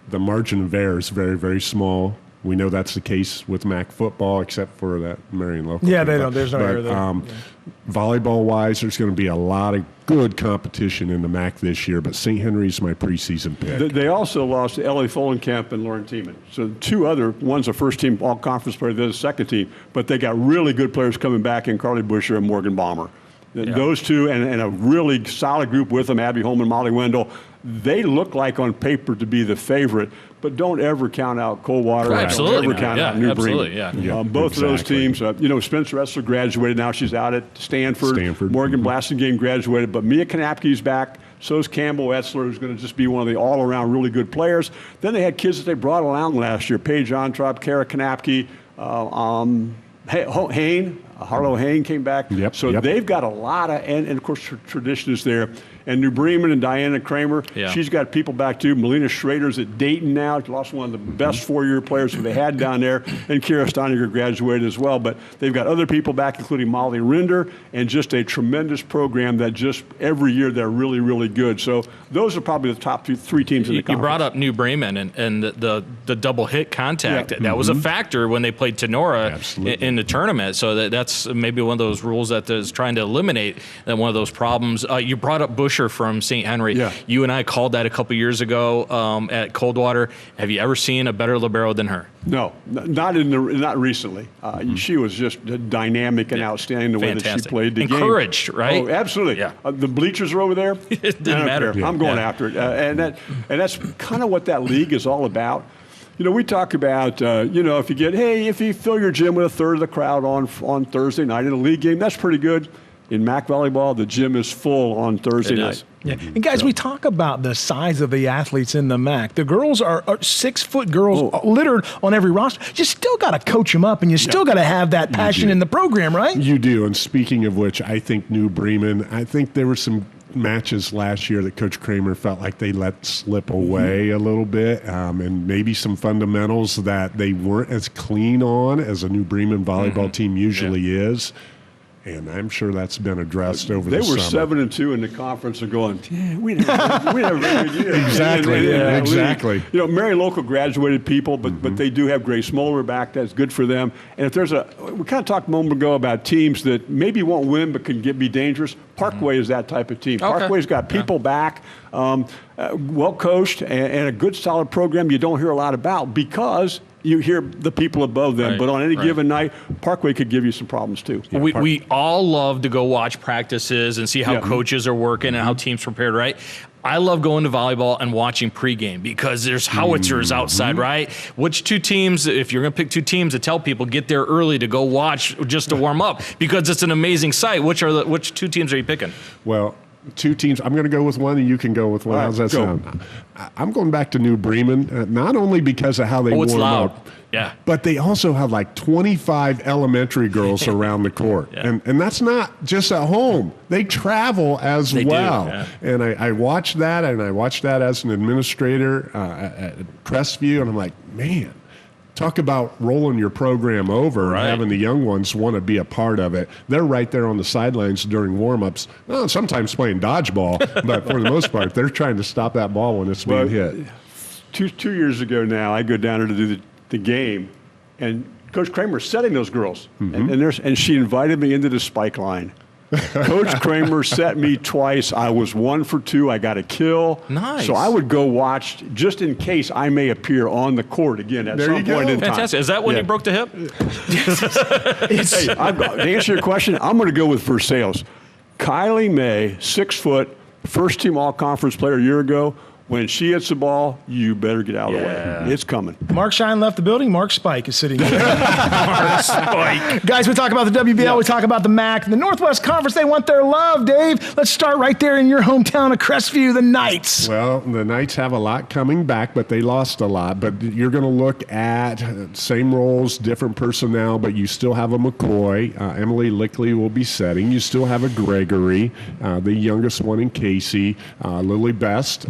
the margin of error is very, very small. We know that's the case with MAC football, except for that Marion Local. Yeah, team. they don't. There's no error there. Volleyball-wise, there's going to be a lot of good competition in the MAC this year, but St. Henry's my preseason pick. They also lost to Ellie Folenkamp and Lauren Tiemann. So two other, one's a first-team all-conference player, the other's a second team, but they got really good players coming back in Carly Busher and Morgan Balmer. Those two and a really solid group with them, Abby Holman, Molly Wendell, they look like on paper to be the favorite, but don't ever count out Coldwater. Absolutely Don't ever not. count Yeah, out New absolutely, Bremen. yeah. Both of those Exactly. teams, Spencer Essler graduated. Now she's out at Stanford. Morgan Mhm. Blasingame graduated, but Mia Kanapke's back. So is Campbell Etzler, who's going to just be one of the all-around really good players. Then they had kids that they brought along last year. Paige Ontrop, Kara Kanapke, Harlow Hain came back. So they've got a lot of, and of course, tradition is there. And New Bremen and Diana Kramer, she's got people back too. Melina Schrader's at Dayton now. She lost one of the best four-year players that they had down there. And Kira Steininger graduated as well. But they've got other people back, including Molly Rinder, and just a tremendous program that just every year they're really, really good. So those are probably the top three teams in the conference. You brought up New Bremen and the double hit contact. Yeah. That was a factor when they played Tenora in the tournament. So that's maybe one of those rules that is trying to eliminate one of those problems. You brought up Busher from St. Henry. Yeah. You and I called that a couple years ago at Coldwater. Have you ever seen a better libero than her? No, not recently. She was just dynamic and outstanding the way that she played the game. Encouraged, right? Oh, absolutely. Yeah. The bleachers are over there. It didn't matter. I'm going after it, and that's kind of what that league is all about. We talk about, if you fill your gym with a third of the crowd on Thursday night in a league game, that's pretty good. In MAC volleyball, the gym is full on Thursday night. Yeah. And guys, we talk about the size of the athletes in the MAC. The girls are 6-foot girls littered on every roster. You still got to coach them up, and you still got to have that passion in the program, right? You do. And speaking of which, I think New Bremen, I think there were some matches last year that Coach Kramer felt like they let slip away a little bit, and maybe some fundamentals that they weren't as clean on as a New Bremen volleyball team usually is. And I'm sure that's been addressed over They the were summer. 7-2 in the conference and going, yeah, we never very good year. Exactly, And, exactly. Mary Local graduated people, but they do have Grace Moeller back. That's good for them. And if we kind of talked a moment ago about teams that maybe won't win but can be dangerous. Parkway is that type of team. Okay. Parkway's got people back, well coached, and a good solid program you don't hear a lot about because you hear the people above them. Right, But on any right. given night, Parkway could give you some problems too. We all love to go watch practices and see how Yeah. coaches are working and how teams prepared, right? I love going to volleyball and watching pregame because there's howitzers outside, right? Which two teams, if you're going to pick two teams to tell people, get there early to go watch just to warm up because it's an amazing sight. Which two teams are you picking? Well, two teams. I'm going to go with one, and you can go with one. All right, How's that go. sound? I'm going back to New Bremen, not only because of how they Oh, it's warm loud. up, Yeah. but they also have like 25 elementary girls around the court. Yeah. And that's not just at home. They travel as They do, well. yeah. And I watched that, and I watched that as an administrator at Crestview, and I'm like, man, talk about rolling your program over Right. and having the young ones want to be a part of it. They're right there on the sidelines during warm-ups, sometimes playing dodgeball, but for the most part, they're trying to stop that ball when it's being Well, hit. Two years ago now, I go down there to do the game, and Coach Kramer's setting those girls, and she invited me into the spike line. Coach Kramer set me twice. I was 1 for 2. I got a kill. Nice. So I would go watch just in case I may appear on the court again at There some you go. point in time. Fantastic. Is that when Yeah. you broke the hip? Hey, to answer your question, I'm going to go with Versailles. Kylie May, 6 foot, first team all conference player a year ago. When she hits the ball, you better get out of the way. It's coming. Mark Shine left the building. Mark Spike is sitting there. Spike. Guys, we talk about the WBL, we talk about the MAC. The Northwest Conference, they want their love, Dave. Let's start right there in your hometown of Crestview, the Knights. Well, the Knights have a lot coming back, but they lost a lot. But you're going to look at same roles, different personnel, but you still have a McCoy. Emily Lickley will be setting. You still have a Gregory, the youngest one in Casey. Lily Best,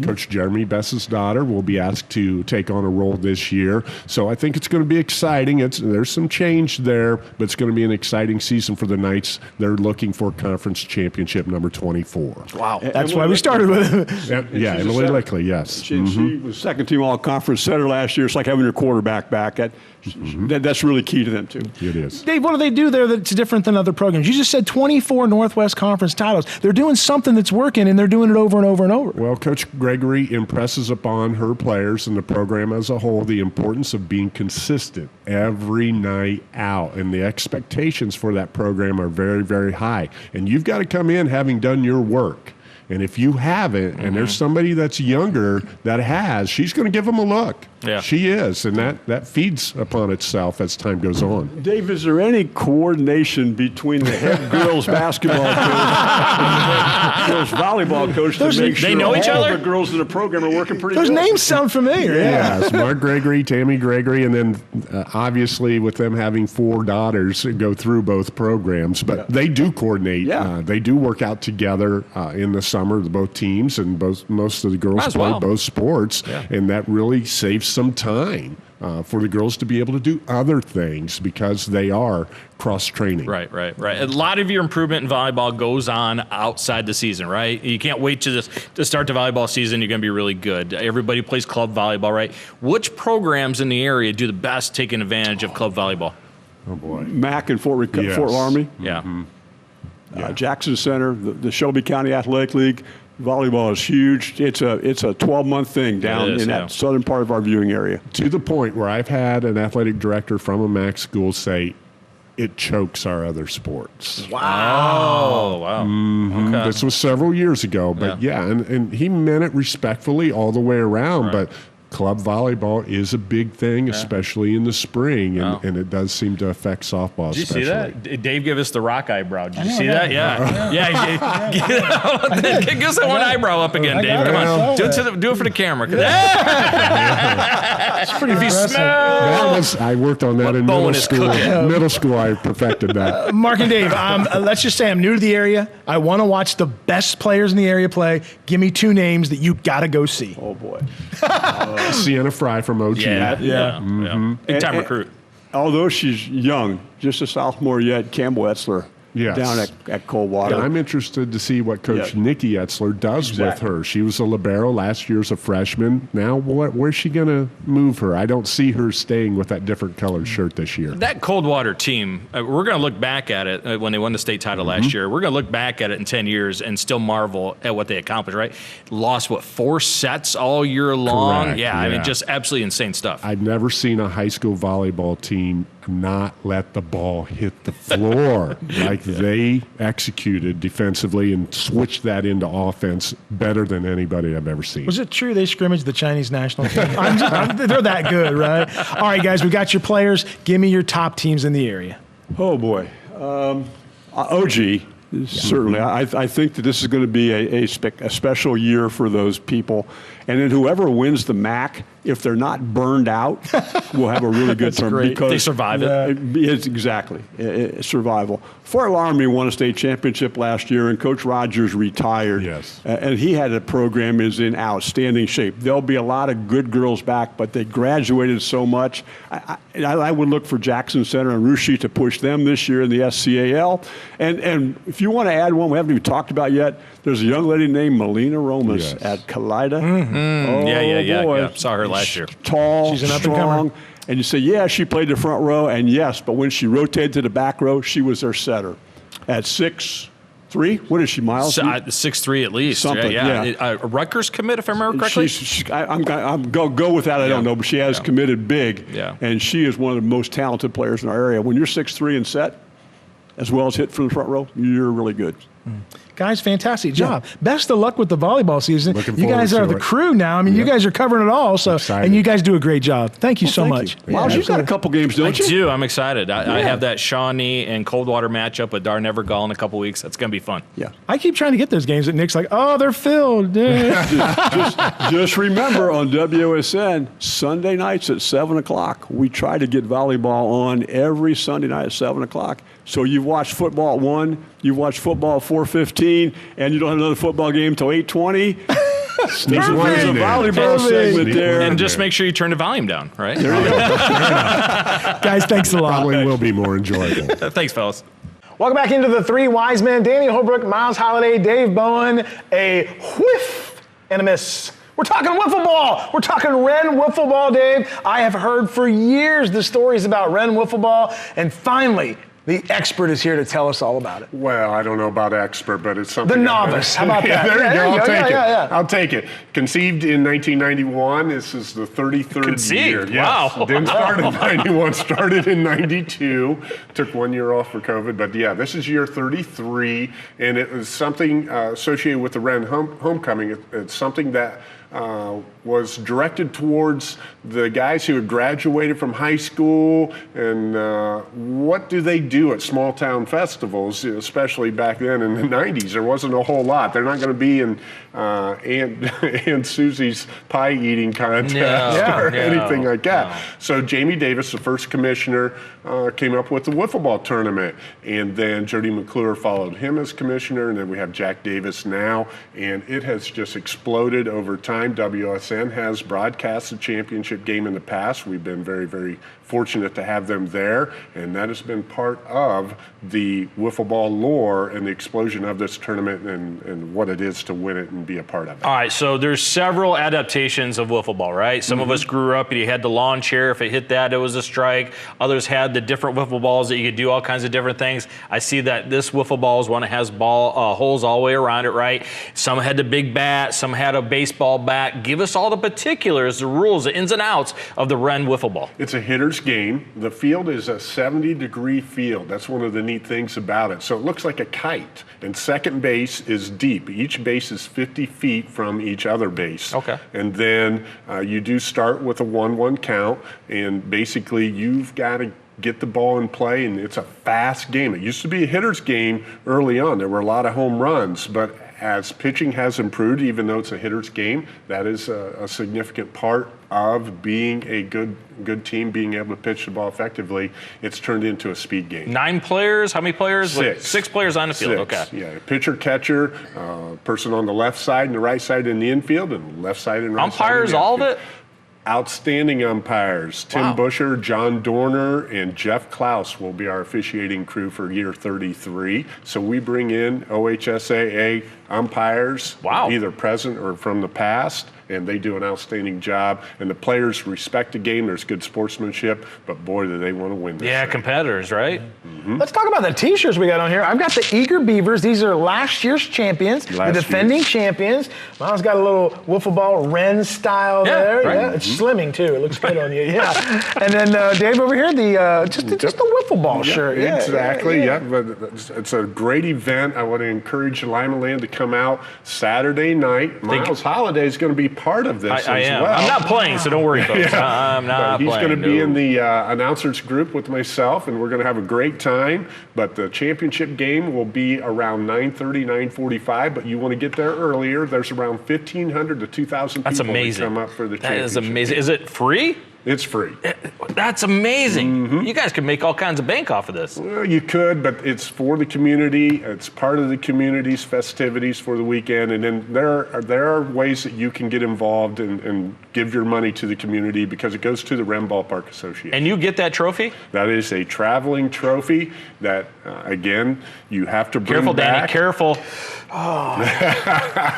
Coach Jeremy Best's daughter, will be asked to take on a role this year. So I think it's going to be exciting. There's some change there, but it's going to be an exciting season for the Knights. They're looking for conference championship number 24. Wow. That's why we started with it. Yeah, she's a Emily setter. Lickley, yes. She was second team all conference setter last year. It's like having your quarterback back. That's really key to them, too. It is. Dave, what do they do there that's different than other programs? You just said 24 Northwest Conference titles. They're doing something that's working, and they're doing it over and over and over. Well, Coach Gregory impresses upon her players and the program as a whole the importance of being consistent every night out. And the expectations for that program are very, very high. And you've got to come in having done your work. And if you haven't, and there's somebody that's younger that has, she's going to give them a look. Yeah. She is. And that feeds upon itself as time goes on. Dave, is there any coordination between the head girls basketball coach and the head girls volleyball coach to make sure they know each all other? the girls in the program are working pretty Those good? names sound familiar. Yeah. Yes, Mark Gregory, Tammy Gregory, and then obviously with them having 4 daughters go through both programs. But they do coordinate. Yeah. They do work out together in the summer, both teams, and most of the girls As play well. both sports. Yeah. And that really saves some time for the girls to be able to do other things because they are cross-training. Right. A lot of your improvement in volleyball goes on outside the season, right? You can't wait to start the volleyball season. You're going to be really good. Everybody plays club volleyball, right? Which programs in the area do the best taking advantage of club volleyball? Oh, boy. Mac and Fort Yes. Laramie, Yeah. Jackson Center, the Shelby County Athletic League. Volleyball is huge. It's a 12-month thing down is, in yeah. that southern part of our viewing area. To the point where I've had an athletic director from a MAC school say, it chokes our other sports. Oh, wow. Okay. This was several years ago, but yeah, and he meant it respectfully all the way around, but club volleyball is a big thing, especially in the spring, and it does seem to affect softball. Did you see that? Dave gave us the rock eyebrow. Did you see yeah. that? Yeah. Give us that one eyebrow up again, Dave. Come on. Do it for the camera. It's pretty If you impressive. smell. I worked on that in middle bone is school. cooking? Middle school, I perfected that. Mark and Dave, let's just say I'm new to the area. I want to watch the best players in the area play. Give me 2 names that you got to go see. Oh, boy. Sienna Fry from OG. Yeah. Big time And- recruit. Although she's young, just a sophomore yet, Campbell Etzler. down at Coldwater. And I'm interested to see what Coach Nikki Etzler does with her. She was a libero last year as a freshman. Now, where's she going to move her? I don't see her staying with that different colored shirt this year. That Coldwater team, we're going to look back at it when they won the state title last year. We're going to look back at it in 10 years and still marvel at what they accomplished, right? Lost, 4 sets all year long? Correct, Yeah, I mean, just absolutely insane stuff. I've never seen a high school volleyball team not let the ball hit the floor like they executed defensively and switched that into offense better than anybody I've ever seen. Was it true they scrimmaged the Chinese national team? They're that good, right? All right, guys, we got your players. Give me your top teams in the area. Oh, boy. OG, certainly. I think that this is going to be a special year for those people. And then whoever wins the MAC, if they're not burned out, will have a really good term. great. Because They survive it. It's exactly. Survival. Fort Laramie won a state championship last year, and Coach Rogers retired. Yes. And he had a program is in outstanding shape. There'll be a lot of good girls back, but they graduated so much. I would look for Jackson Center and Rushi to push them this year in the SCAL. And if you want to add one we haven't even talked about yet, there's a young lady named Melina Romas at Kalida. Oh, Yeah. boy. Saw her last year. Tall, She's an strong. up-and-comer. And you say, yeah, she played the front row, and yes, but when she rotated to the back row, she was their setter. At 6'3", what is she, Miles? 6'3" at least. Something, A Rutgers commit, if I remember correctly. I'm go with that. I don't know, but she has committed big. Yeah. And she is one of the most talented players in our area. When you're 6'3" and set, as well as hit from the front row, you're really good. Guys, fantastic job. Best of luck with the volleyball season. Looking You guys forward are to the it. crew now. I mean, you guys are covering it all. So, Excited. and you guys do a great job. Thank you so Thank much. you. Miles, you've got a couple games, I don't you? do. I'm excited. I have that Shawnee and Coldwater matchup with Darnever Gall in a couple weeks. That's going to be fun. Yeah. I keep trying to get those games, and Nick's like, oh, they're filled. Just remember on WSN, Sunday nights at 7 o'clock, we try to get volleyball on every Sunday night at 7 o'clock. So you've watched football at 1, you've watched football at 4:15, and you don't have another football game until 8:20. There's a volleyball segment there. And just make sure you turn the volume down, right? Guys, thanks a lot. Probably will be more enjoyable. Thanks, fellas. Welcome back into the Three Wise Men. Danny Holbrook, Miles Holliday, Dave Bowen, a whiff and a miss. We're talking wiffle ball. We're talking Wren wiffle ball, Dave. I have heard for years the stories about Wren wiffle ball, and finally, the expert is here to tell us all about it. Well, I don't know about expert, but it's something. The novice. How about that? There you go. I'll take it. Yeah. I'll take it. Conceived in 1991. This is the 33rd Conceived? year. Wow. Yes. Didn't start in 91. Started in 92. Took 1 year off for COVID. But yeah, this is year 33, and it was something associated with the Wren homecoming. It's something that was directed towards the guys who had graduated from high school, and what do they do at small town festivals, especially back then in the 90s? There wasn't a whole lot. They're not going to be in Aunt Susie's pie eating contest or anything like that. No. So Jamie Davis, the first commissioner, came up with the wiffle ball tournament, and then Jody McClure followed him as commissioner, and then we have Jack Davis now, and it has just exploded over time. WSN has broadcast the championship game in the past. We've been very, very fortunate to have them there, and that has been part of the wiffle ball lore and the explosion of this tournament and what it is to win it and be a part of it. All right, so there's several adaptations of wiffle ball, right? Some of us grew up and you had the lawn chair. If it hit that, it was a strike. Others had the different wiffle balls that you could do all kinds of different things. I see that this wiffle ball is one that has holes all the way around it, right? Some had the big bat, some had a baseball bat. Give us all the particulars, the rules, the ins and outs of the Wren wiffle ball. It's a hitter's game. The field is a 70-degree field. That's one of the neat things about it. So it looks like a kite, and second base is deep. Each base is 50 feet from each other base. Okay. And then you do start with a 1-1 count, and basically you've got to get the ball in play, and it's a fast game. It used to be a hitter's game early on. There were a lot of home runs, but as pitching has improved, even though it's a hitter's game, that is a significant part of being a good team, being able to pitch the ball effectively. It's turned into a speed game. 9 players? How many players? 6. 6 players on the field. 6. Okay. Yeah, pitcher, catcher, person on the left side and the right side in the infield, and left side and right Umpires, side. all of it? Outstanding umpires. Tim Busher, John Dorner, and Jeff Klaus will be our officiating crew for year 33. So we bring in OHSAA umpires, either present or from the past, and they do an outstanding job. And the players respect the game. There's good sportsmanship, but boy, do they want to win this thing. Competitors, right? Mm-hmm. Let's talk about the T-shirts we got on here. I've got the Eager Beavers. These are last year's champions, the defending champions. Miles got a little wiffle ball Wren style there. Right. Yeah, it's slimming too. It looks good on you. Yeah. And then Dave over here, just the wiffle ball shirt. Yeah, exactly. Yeah. But it's a great event. I want to encourage Lima Land to come out Saturday night. Miles Holiday is going to be part of this I as am. well. I'm not playing, so don't worry, folks. I'm not He's playing. going to be in the announcers group with myself, and we're going to have a great time. But the championship game will be around 9:30, 9:45. But you want to get there earlier. There's around 1,500 to 2,000 people that come up for the championship. That is amazing. Is it free? It's free. That's amazing. You guys could make all kinds of bank off of this. Well, you could, but it's for the community. It's part of the community's festivities for the weekend. And then there are ways that you can get involved and give your money to the community because it goes to the Wren Ballpark Association. And you get that trophy? That is a traveling trophy that, again, you have to bring Careful, back. Danny, careful.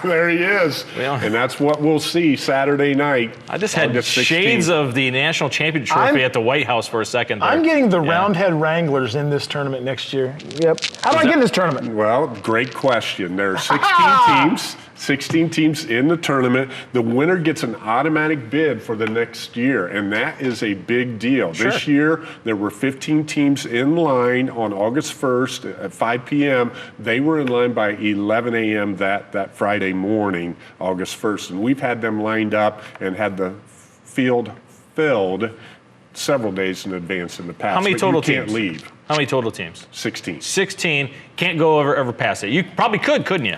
There he is. Yeah. And that's what we'll see Saturday night. I just had August 16th. shades of the national champion trophy at the White House for a second there. I'm getting the Roundhead Wranglers in this tournament next year. Yep. How do I get in this tournament? Well, great question. There are 16 teams in the tournament. The winner gets an automatic bid for the next year, and that is a big deal. Sure. This year, there were 15 teams in line on August 1st at 5 p.m. They were in line by 11 a.m. that Friday morning, August 1st, and we've had them lined up and had the field filled several days in advance in the past. How many total teams? Can't leave. How many total teams? 16. 16. Can't go ever past it. You probably could, couldn't you?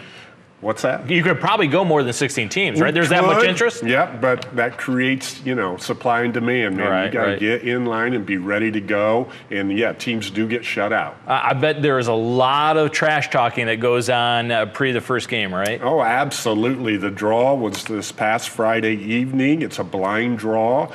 What's that? You could probably go more than 16 teams, right? There's that much interest? Yep, but that creates, supply and demand, man. Right, you got to get in line and be ready to go. And, teams do get shut out. I bet there is a lot of trash talking that goes on pre the first game, right? Oh, absolutely. The draw was this past Friday evening. It's a blind draw.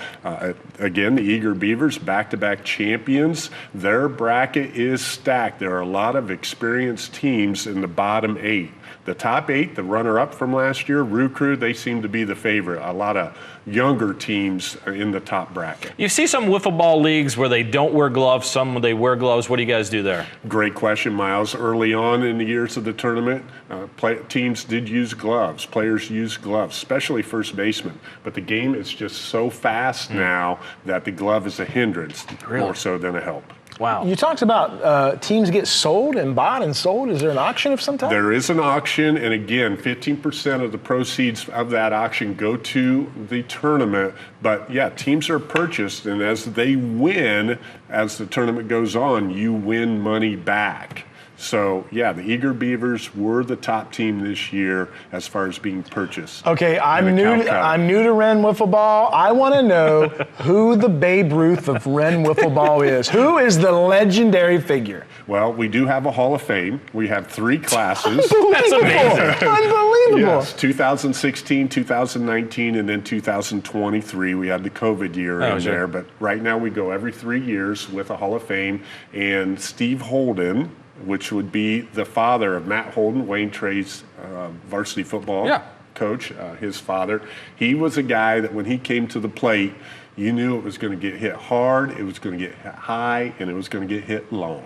Again, the Eager Beavers, back-to-back champions. Their bracket is stacked. There are a lot of experienced teams in the bottom 8. The top 8, the runner-up from last year, Roo Crew, they seem to be the favorite. A lot of younger teams are in the top bracket. You see some wiffle ball leagues where they don't wear gloves, some where they wear gloves. What do you guys do there? Great question, Miles. Early on in the years of the tournament, teams did use gloves. Players used gloves, especially first basemen. But the game is just so fast now that the glove is a hindrance more so than a help. Wow. You talked about teams get sold and bought and sold. Is there an auction of some type? There is an auction, and again, 15% of the proceeds of that auction go to the tournament. But teams are purchased, and as they win, as the tournament goes on, you win money back. So, the Eager Beavers were the top team this year as far as being purchased. Okay, I'm new to Wren Wiffle Ball. I want to know who the Babe Ruth of Wren Wiffle Ball is. Who is the legendary figure? Well, we do have a Hall of Fame. We have 3 classes. That's amazing. Unbelievable. Yes, 2016, 2019, and then 2023. We had the COVID year in there, but right now we go every 3 years with a Hall of Fame. And Steve Holden, which would be the father of Matt Holden, Wayne Trey's varsity football coach, his father. He was a guy that when he came to the plate, you knew it was going to get hit hard, it was going to get hit high, and it was going to get hit long.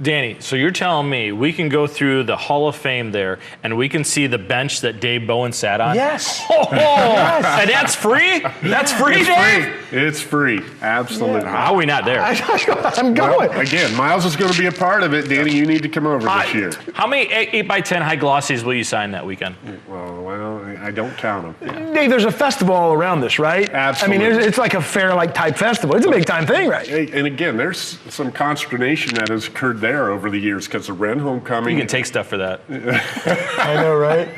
Danny, so you're telling me we can go through the Hall of Fame there and we can see the bench that Dave Bowen sat on? Yes. Yes. And that's free? That's free, Dave? It's free. Absolutely. How are we not there? I'm going. Well, again, Miles is going to be a part of it. Danny, you need to come over this year. How many 8x10 high glossies will you sign that weekend? Well, I don't count them. Dave, there's a festival all around this, right? Absolutely. I mean, it's like a fair-like type festival. It's a big-time thing, right? And again, there's some consternation that has occurred there over the years because the Wren homecoming. You can take stuff for that. I know, right?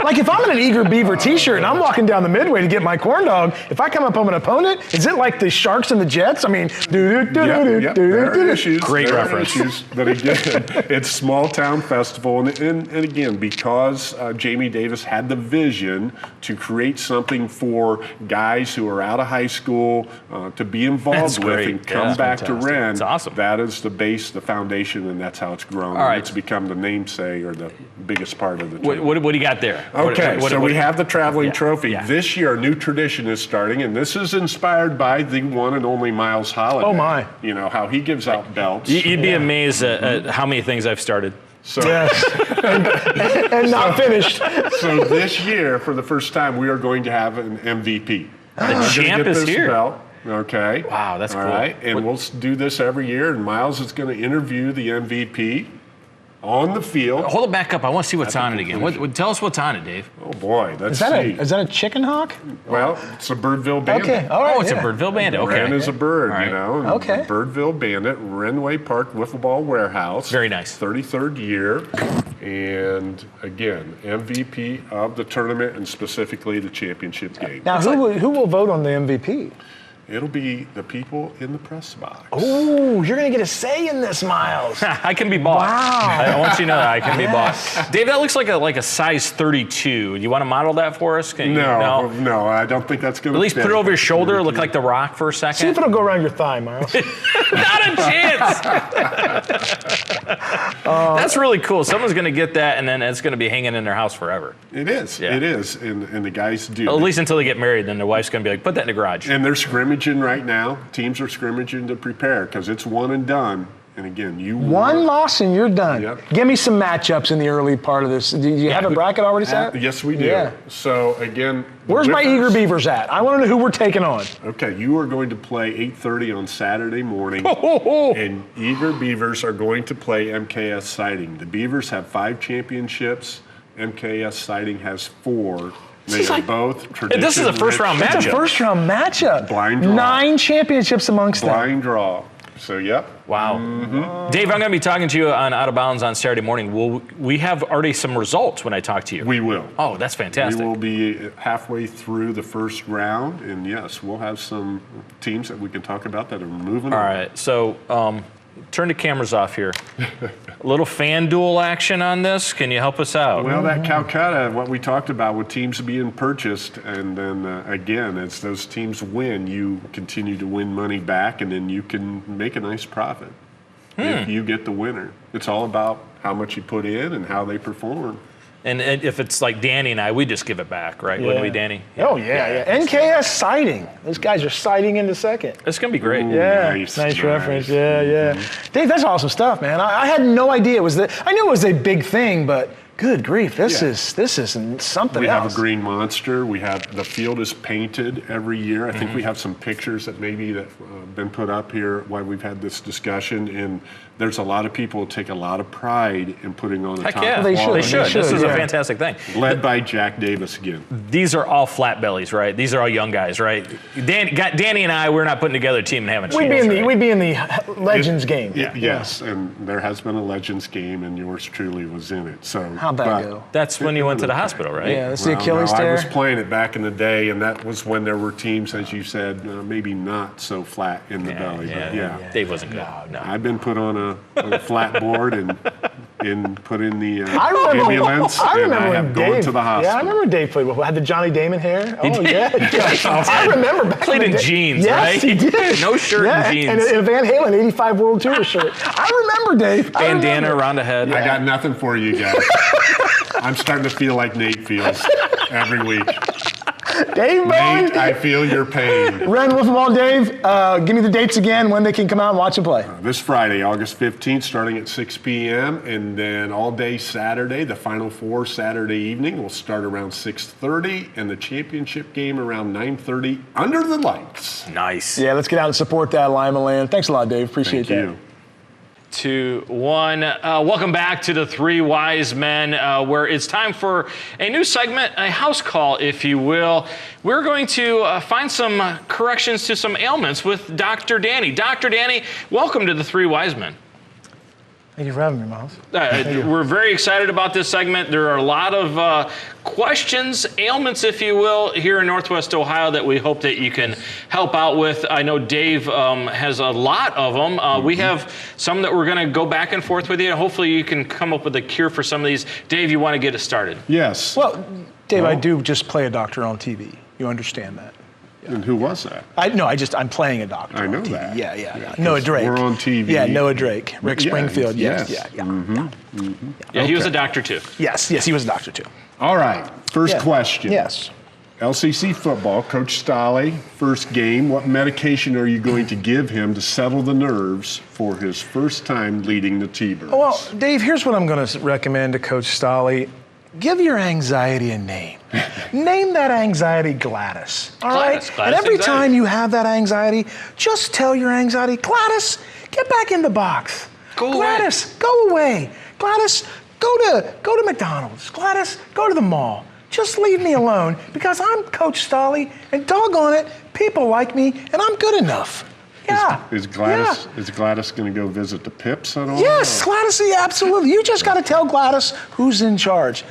Like if I'm in an Eager Beaver t-shirt and I'm walking down the midway to get my corn dog, if I come up on an opponent, is it like the Sharks and the Jets? I mean, There are issues. Great There are reference. issues, but again, it's small town festival, and again, because Jamie Davis had the vision to create something for guys who are out of high school to be involved That's with great. and come Yeah, back to fantastic. Wren. It's awesome. That is the base, the foundation, and that's how it's grown. All right. It's become the namesake or the biggest part of the What, tournament. what do you got there? Okay, so we have the traveling trophy. yeah. This year, a new tradition is starting, and this is inspired by the one and only Miles Holiday. Oh, my. You know, how he gives out belts. You'd be amazed at how many things I've started. So, yes, and not finished. so this year, for the first time, we are going to have an MVP. The champ is here. Belt, okay. Wow, that's All cool. right, and we'll do this every year, and Miles is going to interview the MVP on the field. Hold it back up. I want to see what's on it again. Tell us what's on it, Dave. Oh boy, let's see. Is that a chicken hawk? Well, it's a Birdville Bandit. Okay, all right. Oh, it's a yeah. Birdville Bandit. Okay. Wren is a bird, All right. you know. and Okay. Birdville Bandit, Renway Park Wiffle Ball Warehouse. Very nice. 33rd year. And again, MVP of the tournament and specifically the championship game. Now, who will vote on the MVP? It'll be the people in the press box. Ooh, you're going to get a say in this, Miles. I can be bought. Wow. I want you to know that I can be bought. Dave, that looks like a size 32. Do you want to model that for us? Can you- No, I don't think that's going to At least put it over your shoulder, look like The Rock for a See if second. it'll go around your thigh, Miles. Not a chance. That's really cool. Someone's going to get that, and then it's going to be hanging in their house forever. It is. Yeah. It is. And the guys do. At least until they get married, then their wife's going to be like, put that in the garage. And they're scrimmaging right now. Teams are scrimmaging to prepare because it's one and done. And again, One loss and you're done. Yep. Give me some matchups in the early part of this. Do you have a bracket already set? Yes, we do. Yeah. So again, Where's my Whippers- Eager Beavers at? I want to know who we're taking on. Okay, you are going to play 8:30 on Saturday morning, Oh. and Eager Beavers are going to play MKS Sighting. The Beavers have 5 championships. MKS Sighting has 4. They is are like- both tradition. This is a first-round It's a matchup. first round matchup. Blind draw. 9 championships amongst them. Blind draw. So, yep. Wow. Dave, I'm going to be talking to you on Out of Bounds on Saturday morning. Will we have already some results when I talk to you? We will. Oh, that's fantastic. We will be halfway through the first round, and yes, we'll have some teams that we can talk about that are moving All on. right, so turn the cameras off here. A little FanDuel action on this. Can you help us out? Well, that Calcutta, what we talked about with teams being purchased, and then again, as those teams win, you continue to win money back, and then you can make a nice profit if you get the winner. It's all about how much you put in and how they perform. And if it's like Danny and I, we just give it back, right? Wouldn't we, Danny? Oh, yeah. NKS sighting. Those guys are sighting into second. It's going to be great. Yeah, Nice, nice nice. reference. Yeah. Dave, that's awesome stuff, man. I had no idea I knew it was a big thing, but good grief, this is something We else. have a green monster. The field is painted every year. I think we have some pictures that have been put up here while we've had this discussion. And there's a lot of people who take a lot of pride in putting on a Heck top yeah, They quality. should. This is a yeah. fantastic thing. Led by Jack Davis again. These are all flat bellies, right? These are all young guys, right? Danny and I, we're not putting together a team and having a chance. We'd be in the Legends game. Yes, and there has been a Legends game, and yours truly was in it. So How'd that go? That's when you went to the hospital, right? Yeah, that's the Well, Achilles no, I tear. was playing it back in the day, and that was when there were teams, as you said, maybe not so flat in the belly. But yeah. Dave wasn't good. No. I've been put on a flat board and put in the I remember, ambulance, I and remember I when have gone Dave, to the hospital. Yeah, I remember Dave played with. Had the Johnny Damon hair. Oh yeah, I remember back Played in the in day. jeans, yes, right? he did. No shirt and jeans. and a Van Halen '85 World Tour shirt. I remember Dave. I Bandana remember. around the head. I got nothing for you guys. I'm starting to feel like Nate feels every week. Dave Nate, Bowie. I feel your pain. Wren Wiffle Ball Dave, give me the dates again when they can come out and watch and play. This Friday, August 15th, starting at 6 p.m., and then all day Saturday, the Final Four Saturday evening will start around 6:30, and the championship game around 9:30 under the lights. Nice. Yeah, let's get out and support that Lima Land. Thanks a lot, Dave. Appreciate Thank that. you. 2, 1. Welcome back to the Three Wise Men, where it's time for a new segment, a house call, if you will. We're going to find some corrections to some ailments with Dr. Danny. Dr. Danny, welcome to the Three Wise Men. Thank you for having me, Miles. We're very excited about this segment. There are a lot of questions, ailments, if you will, here in Northwest Ohio that we hope that you can help out with. I know Dave has a lot of them. We have some that we're going to go back and forth with you. Hopefully you can come up with a cure for some of these. Dave, you want to get us started? Yes. Well, Dave, I do just play a doctor on TV. You understand that? And who was that? I'm playing a doctor. I know on TV. that. Yeah. Noah Drake. We're on TV. Yeah, Noah Drake. Rick Yeah, Springfield. Yes. yes. Yeah, he was a doctor too. Yes, he was a doctor too. All right. First question. Yes. LCC football, Coach Stolle, first game. What medication are you going to give him to settle the nerves for his first time leading the T-Birds? Well, Dave, here's what I'm going to recommend to Coach Stolle. Give your anxiety a name. Name that anxiety Gladys. All right? Gladys And every anxiety. time you have that anxiety, just tell your anxiety, Gladys, get back in the box. Go away. Gladys, go away. Gladys, go to McDonald's. Gladys, go to the mall. Just leave me alone because I'm Coach Stolle, and doggone it, people like me, and I'm good enough. Yeah. Is Gladys going to go visit the Pips at all? Yes, Gladys, yeah, absolutely. You just got to tell Gladys who's in charge.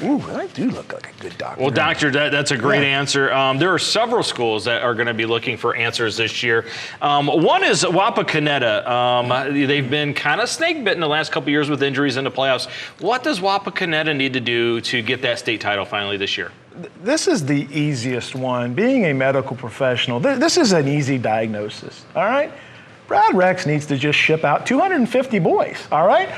Ooh, I do look like a good doctor. Well, Doctor, that's a great answer. There are several schools that are going to be looking for answers this year. One is Wapakoneta. They've been kind of snake bitten the last couple years with injuries in the playoffs. What does Wapakoneta need to do to get that state title finally this year? This is the easiest one. Being a medical professional, this is an easy diagnosis, all right? Brad Rex needs to just ship out 250 boys, all right?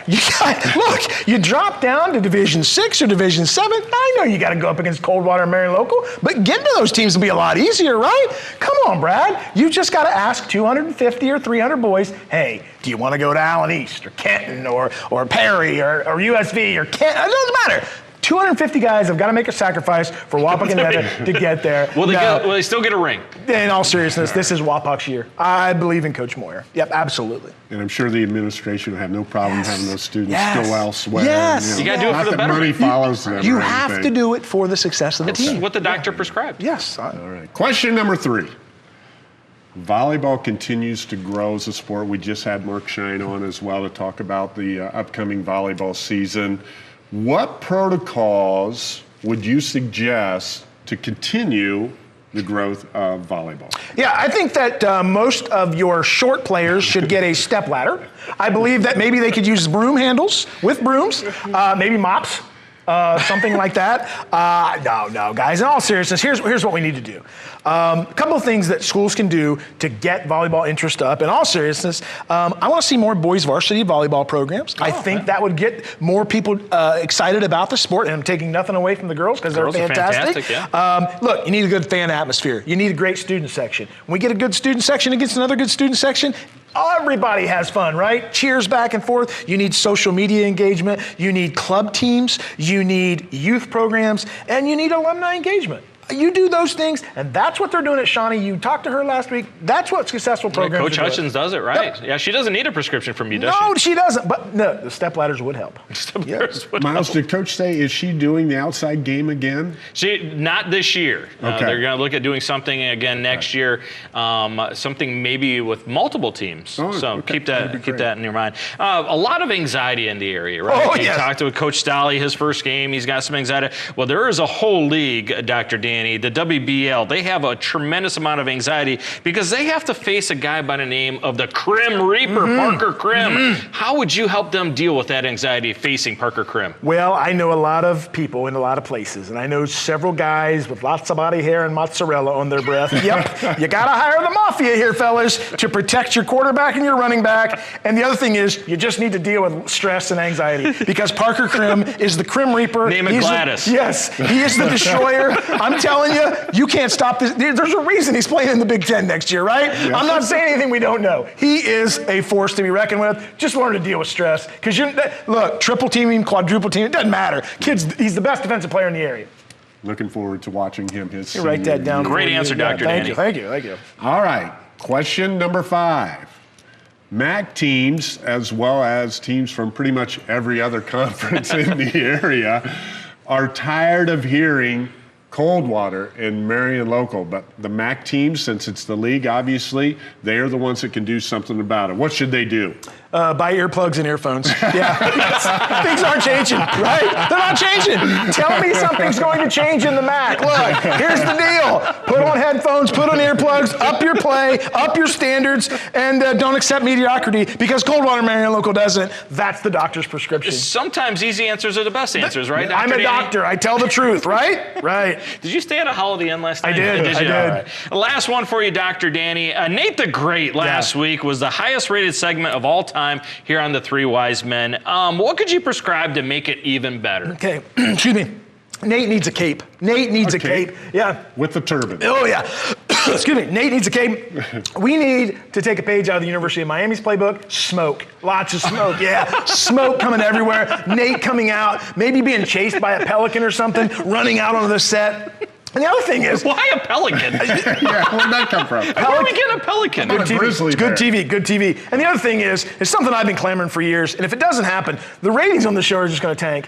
Look, you drop down to Division 6 or Division 7. I know you got to go up against Coldwater and Marion Local, but getting to those teams will be a lot easier, right? Come on, Brad. You just got to ask 250 or 300 boys, hey, do you want to go to Allen East or Kenton or Perry or USV or Kent? It doesn't matter. 250 guys have got to make a sacrifice for Wapakoneta to get there. Will they still get a ring? In all seriousness, this is Wapak's year. I believe in Coach Moyer. Yep, absolutely. And I'm sure the administration will have no problem having those students go elsewhere. Yes. You gotta do it not for the that money betterment. follows them. You or have anything. to do it for the success of the It's team. what the doctor prescribed. Yes. All right. Question number 3. Volleyball continues to grow as a sport. We just had Mark Shine on as well to talk about the upcoming volleyball season. What protocols would you suggest to continue the growth of volleyball? Yeah, I think that most of your short players should get a step ladder. I believe that maybe they could use broom handles with brooms, maybe mops. Something like that. No, guys. In all seriousness, here's what we need to do. A couple of things that schools can do to get volleyball interest up. In all seriousness, I want to see more boys varsity volleyball programs. I think that would get more people excited about the sport. And I'm taking nothing away from the girls because they're Girls are fantastic. fantastic, Look, you need a good fan atmosphere. You need a great student section. When we get a good student section against another good student section, everybody has fun, right? Cheers back and forth. You need social media engagement. You need club teams. You need youth programs. And you need alumni engagement. You do those things, and that's what they're doing at Shawnee. You talked to her last week. That's what successful programs Coach are doing. Hutchins does it right. Yep. Yeah, she doesn't need a prescription from you, does No, she doesn't. But no, the step ladders would help. Miles, did Coach say, is she doing the outside game again? Not this year. Okay. They're going to look at doing something again next year, something maybe with multiple teams. Oh, So okay. keep That'd be that great. in your mind. A lot of anxiety in the area, right? Oh, You yes. talked to Coach Stolle, his first game, he's got some anxiety. Well, there is a whole league, Dr. Danny, the WBL. They have a tremendous amount of anxiety because they have to face a guy by the name of the Crim Reaper, Parker Crim. How would you help them deal with that anxiety facing Parker Crim? Well, I know a lot of people in a lot of places, and I know several guys with lots of body hair and mozzarella on their breath. Yep, you got to hire the mafia here, fellas, to protect your quarterback and your running back. And the other thing is, you just need to deal with stress and anxiety because Parker Crim is the Crim Reaper. Name it Gladys. Yes, he is the destroyer. I'm telling you, you can't stop this. There's a reason he's playing in the Big Ten next year, right? I'm not saying anything we don't know. He is a force to be reckoned with. Just learn to deal with stress. Because look, triple team him, quadruple team, it doesn't matter. He's the best defensive player in the area. Looking forward to watching him his You write that down. Great before you- answer, yeah, Dr. Thank Danny. you. Thank you. All right. Question number 5. MAC teams, as well as teams from pretty much every other conference in the area, are tired of hearing Coldwater and Marion Local. But the MAC teams, since it's the league, obviously, they are the ones that can do something about it. What should they do? Buy earplugs and earphones. Yeah. Things aren't changing, right? They're not changing. Tell me something's going to change in the MAC. Look, here's the deal. Put on headphones, put on earplugs, up your play, up your standards, and don't accept mediocrity because Coldwater Marion Local doesn't. That's the doctor's prescription. Sometimes easy answers are the best answers, right, Dr. I'm a Danny? doctor. I tell the truth, right? Right. Did you stay at a Holiday Inn last night? I did. You? I did. All right. Last one for you, Dr. Danny. Nate the Great last week was the highest rated segment of all time here on the Three Wise Men. What could you prescribe to make it even better? Okay. Excuse me. Nate needs a cape. Nate needs a cape. Yeah. With the turban. Oh, yeah. Excuse me. Nate needs a cape. We need to take a page out of the University of Miami's playbook. Smoke. Lots of smoke. Yeah. Smoke coming everywhere. Nate coming out. Maybe being chased by a pelican or something. Running out onto the set. And the other thing is, Why a pelican? Yeah, where'd that come from? Where are we getting a pelican? Good TV. grizzly It's good bear. TV, good TV. And the other thing is, it's something I've been clamoring for years. And if it doesn't happen, the ratings on the show are just going to tank.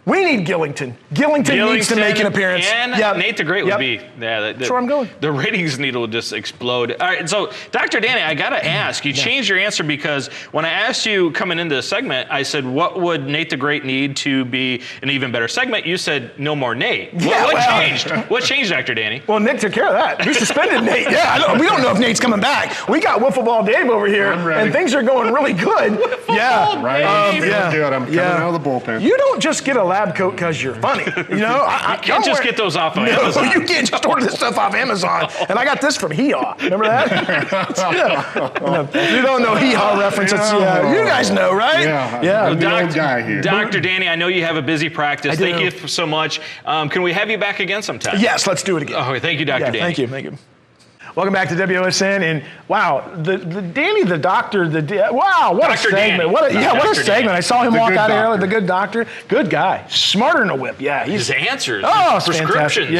We need Gillington. Gillington needs to make an appearance. And Nate the Great would be. Yeah, That's where I'm going. The ratings needle would just explode. All right, so Dr. Danny, I got to ask. You changed your answer because when I asked you coming into the segment, I said, what would Nate the Great need to be an even better segment? You said, no more Nate. What changed? What changed, Dr. Danny? Well, Nick took care of that. We suspended Nate. Yeah, we don't know if Nate's coming back. We got Wiffle Ball Dave over here, I'm ready. and things are going really good. Ball Right. Dave. Feeling good. I'm coming out of the bullpen. You don't just get a lab coat because you're funny. You know, I can't just get those off of no, Amazon. you can't just order this stuff off Amazon. And I got this from Hee-Haw. Remember that? You don't know Hee-Haw reference. It's, you guys know, right? Yeah. I'm the old guy here. Dr. Danny, I know you have a busy practice. I Thank do. you so much. Can we have you back again sometime? Yes, let's do it again. Oh, thank you, Dr. Danny. Thank you. Welcome back to WOSN, and wow, the Danny the doctor, wow, what Dr. a segment! Danny. What a Dr. segment! Danny. I saw him The walk good out of here, doctor. the good doctor, good guy, smarter than a whip. Yeah, His answers, Oh, his it's prescriptions. fantastic.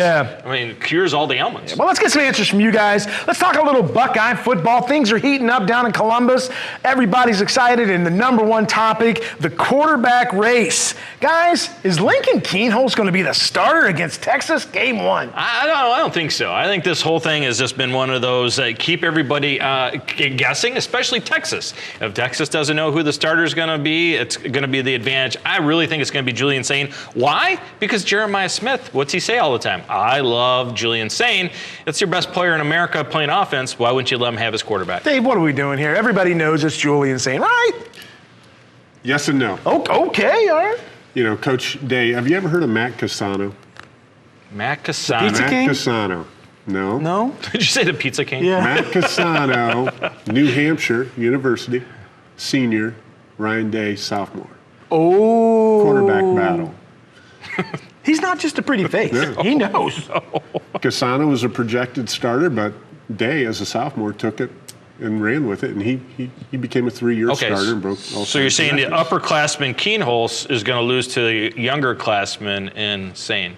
Yeah. I mean, cures all the ailments. Well, let's get some answers from you guys. Let's talk a little Buckeye football. Things are heating up down in Columbus. Everybody's excited, and the number one topic, the quarterback race. Guys, is Lincoln Keenholz going to be the starter against Texas game one? I don't think so. I think this whole thing has just been one of those keep everybody guessing, especially Texas. If Texas doesn't know who the starter is going to be, it's going to be the advantage. I really think it's going to be Julian Sain. Why? Because Jeremiah Smith, what's he say all the time? I love Julian Sain. It's your best player in America playing offense. Why wouldn't you let him have his quarterback? Dave, what are we doing here? Everybody knows it's Julian Sain, right? Yes and no. Okay, all right. You know, Coach Day, have you ever heard of Matt Cassano? Matt Cassano. Pizza Matt King? Cassano. No. No? Did you say the Pizza King? Yeah. Matt Cassano, New Hampshire University, senior, Ryan Day, sophomore. Oh. Quarterback battle. He's not just a pretty face. Yeah. He knows. Cassano was a projected starter, but Day, as a sophomore, took it and ran with it, and he became a 3-year Okay, starter and broke all so you're time saying the records. upperclassman Keenholz is going to lose to the younger classman in Sain?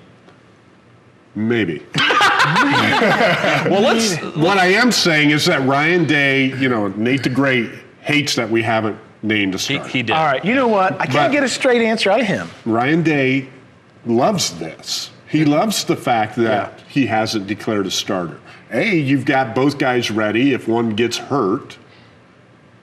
Maybe. Well, let's. What I am saying is that Ryan Day, you know, Nate the Great, hates that we haven't named a starter. He did. All right, you know what? I can't But- get a straight answer out of him. Ryan Day loves this. He loves the fact that he hasn't declared a starter. A, you've got both guys ready if one gets hurt.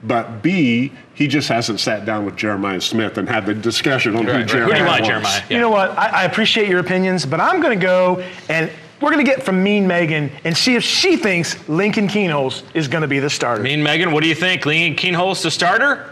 But B, he just hasn't sat down with Jeremiah Smith and had the discussion on who Right. Jeremiah Who do you want, wants. Jeremiah? You know what? I appreciate your opinions, but I'm going to go and we're going to get from Mean Megan and see if she thinks Lincoln Keenholz is going to be the starter. Mean Megan, what do you think? Lincoln Keenholz the starter?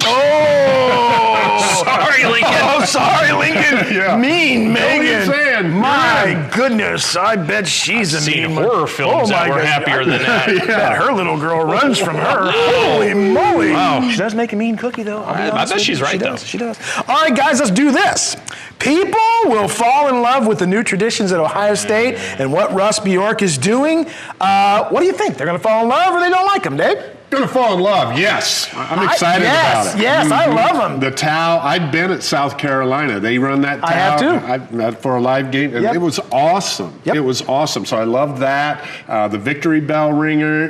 Oh! Sorry, Lincoln. Oh, sorry, Lincoln. Yeah. Mean Julian Megan. Sain. My goodness, I bet she's a Seen mean horror films that were goodness. happier than that. I bet her little girl runs from her. Holy moly. Wow. She does make a mean cookie, though. I'll be I honest bet with she's you. right, She though. does. She does. All right, guys, let's do this. People will fall in love with the new traditions at Ohio State and what Russ Bjork is doing. What do you think? They're going to fall in love or they don't like him, Dave? Gonna fall in love, yes. I'm excited yes, about it. yes, I love 'em. The towel, I've been at South Carolina. They run that towel. I have too. For a live game, and Yep. it was awesome. Yep. It was awesome. So I love that. The victory bell ringer,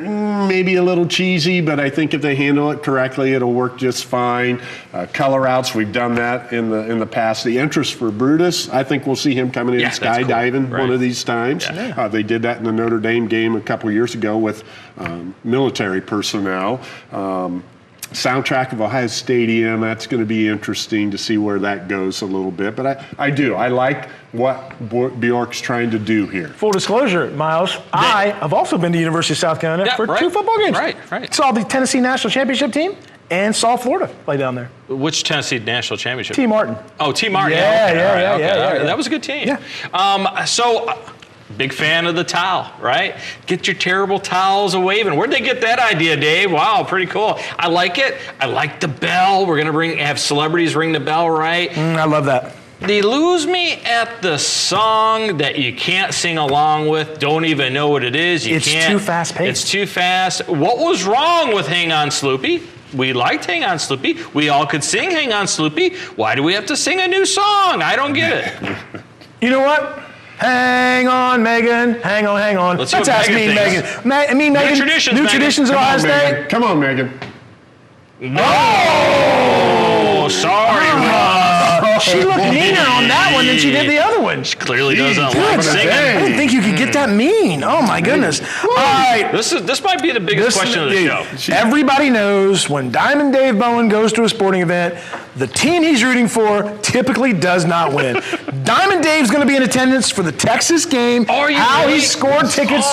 maybe a little cheesy, but I think if they handle it correctly, it'll work just fine. Color outs, we've done that in the past. The interest for Brutus, I think we'll see him coming in Yeah, that's cool. skydiving Right. one of these times. Yeah. They did that in the Notre Dame game a couple years ago with military personnel. soundtrack of Ohio Stadium. That's going to be interesting to see where that goes a little bit. But I like what Bjork's trying to do here. Full disclosure, Miles, I have also been to University of South Carolina for 2 football games. Right. Saw the Tennessee National Championship team and saw Florida play down there. Which Tennessee National Championship? T. Martin. Oh, T. Martin. Yeah. That was a good team. Yeah. So, big fan of the towel, right? Get your terrible towels a-waving. Where'd they get that idea, Dave? Wow, pretty cool. I like it. I like the bell. We're going to have celebrities ring the bell, right? I love that. They lose me at the song that you can't sing along with, don't even know what it is. It's too fast-paced. It's too fast. What was wrong with Hang On Sloopy? We liked Hang On Sloopy. We all could sing Hang On Sloopy. Why do we have to sing a new song? I don't get it. You know what? Hang on, Megan. Hang on. Let's ask Mean Megan. Mean Megan. New traditions of Ohio State. Come on, Megan. No! Sorry, She looked meaner on that one than she did the other one. She clearly doesn't like I singing. didn't think you could get that mean. Oh my goodness. All right. This might be the biggest question of the show. Everybody knows when Diamond Dave Bowen goes to a sporting event, the team he's rooting for typically does not win. Diamond Dave's going to be in attendance for the Texas game. Are you How really? he scored tickets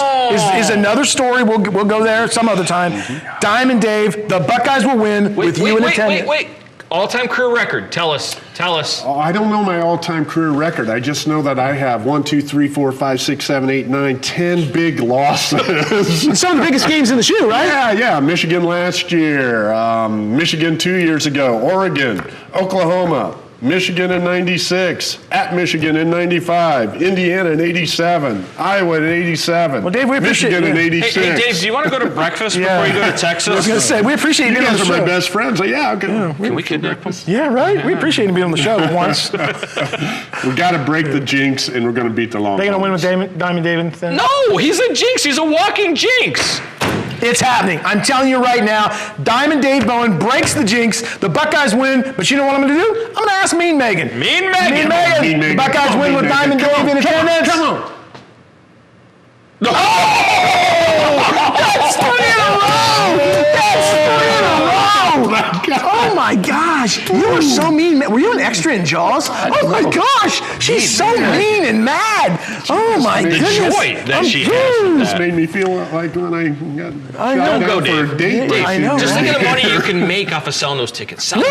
is another story. We'll go there some other time. Diamond Dave, the Buckeyes will win with you in attendance. Wait. All-time career record. Tell us. Oh, I don't know my all-time career record. I just know that I have 1, 2, 3, 4, 5, 6, 7, 8, 9, 10 big losses. Some of the biggest games in the shoe, right? Yeah. Michigan last year, Michigan 2 years ago, Oregon, Oklahoma, Michigan in 96, at Michigan in 95, Indiana in 87, Iowa in 87. Well, Dave, we appreciate Michigan in you. 86. Hey, Dave, do you want to go to breakfast before you go to Texas? I was going to say, we appreciate you You being on guys the are show. my best friends. Yeah, okay. Can we kidnap them? Yeah, right. We appreciate him being on the show once. We got to break the jinx, and we're going to beat the Longhorns. They going to win with Diamond David then? No, he's a jinx. He's a walking jinx. It's happening. I'm telling you right now, Diamond Dave Bowen breaks the jinx. The Buckeyes win, but you know what I'm going to do? I'm going to ask Mean Megan. Mean Megan. The Buckeyes win with Diamond Dave in attendance. Come on. That's 3 in a row! That's 3 in a row! Oh my gosh, you are so mean. Were you an extra in Jaws? Oh my gosh, she's so mean and mad. Oh my The goodness. joy that she has with This that. made me feel like when I got I know. shot down Go, for Dave. a date. Dave, I know, just right? think of the money you can make off of selling those tickets. Sell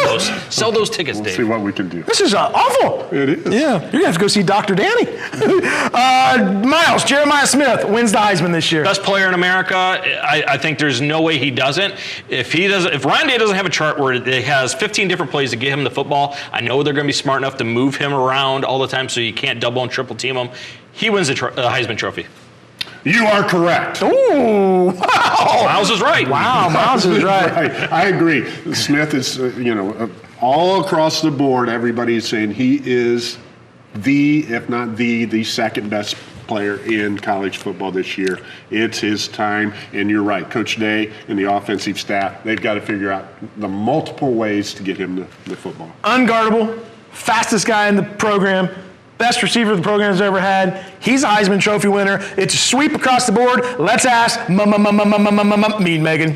those tickets, We'll see Dave. what we can do. This is awful. It is. Yeah, you're going to have to go see Dr. Danny. Miles, Jeremiah Smith wins the Heisman this year. Best player in America. I think there's no way he doesn't. If Ryan Day doesn't have a chart where it has 15 different plays to get him the football, I know they're going to be smart enough to move him around all the time so you can't double and triple team him. He wins the Heisman Trophy. You are correct. Ooh, wow. Miles is right. Wow, Miles is right. I agree. Smith is, all across the board, everybody's saying he is if not the second best player in college football this year. It's his time, and you're right. Coach Day and the offensive staff, they've got to figure out the multiple ways to get him the football. Unguardable, fastest guy in the program, best receiver the program's ever had. He's a Heisman Trophy winner. It's a sweep across the board. Let's ask Mean Megan.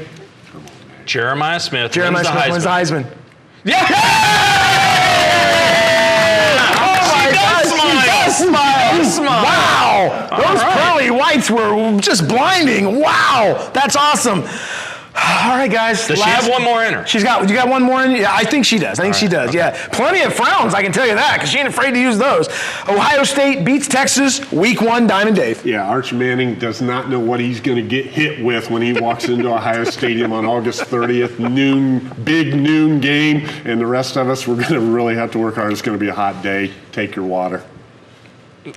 Jeremiah Smith Jeremiah wins the Smith Heisman. wins the Heisman. Smile. Wow. Those pearly whites were just blinding. Wow. That's awesome. All right, guys. Does she have one more in her? You got one more in you? Yeah, I think she does. She does. Okay. Yeah. Plenty of frowns, I can tell you that, because she ain't afraid to use those. Ohio State beats Texas, week 1, Diamond Dave. Yeah, Arch Manning does not know what he's going to get hit with when he walks into Ohio Stadium on August 30th, big noon game, and the rest of us, we're going to really have to work hard. It's going to be a hot day. Take your water.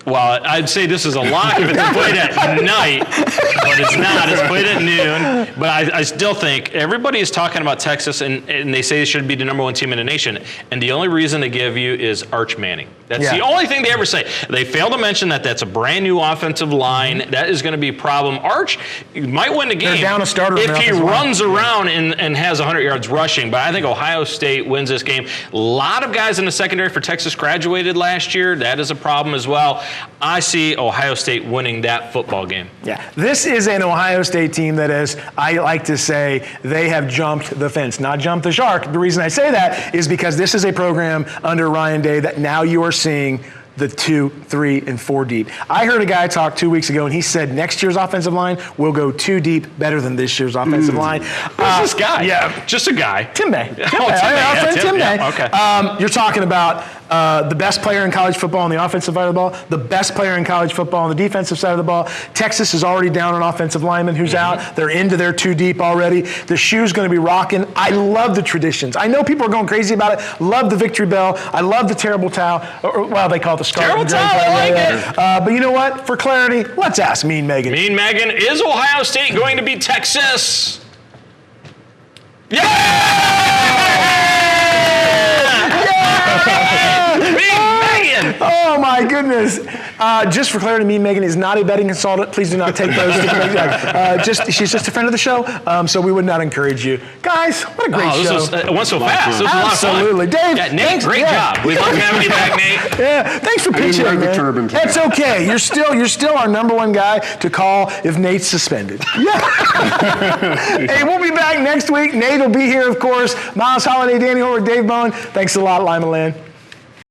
Well, I'd say this is a lie if it's played at night, but it's not. It's played at noon. But I still think everybody is talking about Texas, and they say they should be the number 1 team in the nation. And the only reason they give you is Arch Manning. That's the only thing they ever say. They fail to mention that that's a brand new offensive line. That is going to be a problem. Arch might win the game. They're down a starter if he offensive line. runs around and has 100 yards rushing. But I think Ohio State wins this game. A lot of guys in the secondary for Texas graduated last year. That is a problem as well. I see Ohio State winning that football game. Yeah. This is is an Ohio State team that is, I like to say, they have jumped the fence, not jumped the shark. The reason I say that is because this is a program under Ryan Day that now you are seeing the 2, 3, and 4 deep. I heard a guy talk 2 weeks ago, and he said next year's offensive line will go 2 deep better than this year's offensive line. Who's this guy? Yeah. Just a guy. Tim Bay. Tim Bay. Our friend Tim Bay. Yeah, okay. You're talking about the best player in college football on the offensive side of the ball, the best player in college football on the defensive side of the ball. Texas is already down an offensive lineman who's out. They're into their 2 deep already. The shoe's going to be rocking. I love the traditions. I know people are going crazy about it. Love the victory bell. I love the terrible towel. Well, they call it the scarlet. Terrible towel. I like it. But you know what? For clarity, let's ask Mean Megan. Mean Megan, is Ohio State going to beat Texas? Yeah! Mean Megan! Oh my goodness! Just for clarity, Mean Megan is not a betting consultant. Please do not take those. She's just a friend of the show, so we would not encourage you. Guys, what a great show! It went so fast. This was a lot of fun. Absolutely, Dave. Yeah, Nate, thanks, great job. We'd love to have you back, Nate. Yeah, thanks for pitching, wear the man. turban today. That's okay. You're still our number one guy to call if Nate's suspended. Yeah. Hey, we'll be back next week. Nate will be here, of course. Miles Holiday, Danny Horvath, Dave Bowen. Thanks a lot, Lima Land.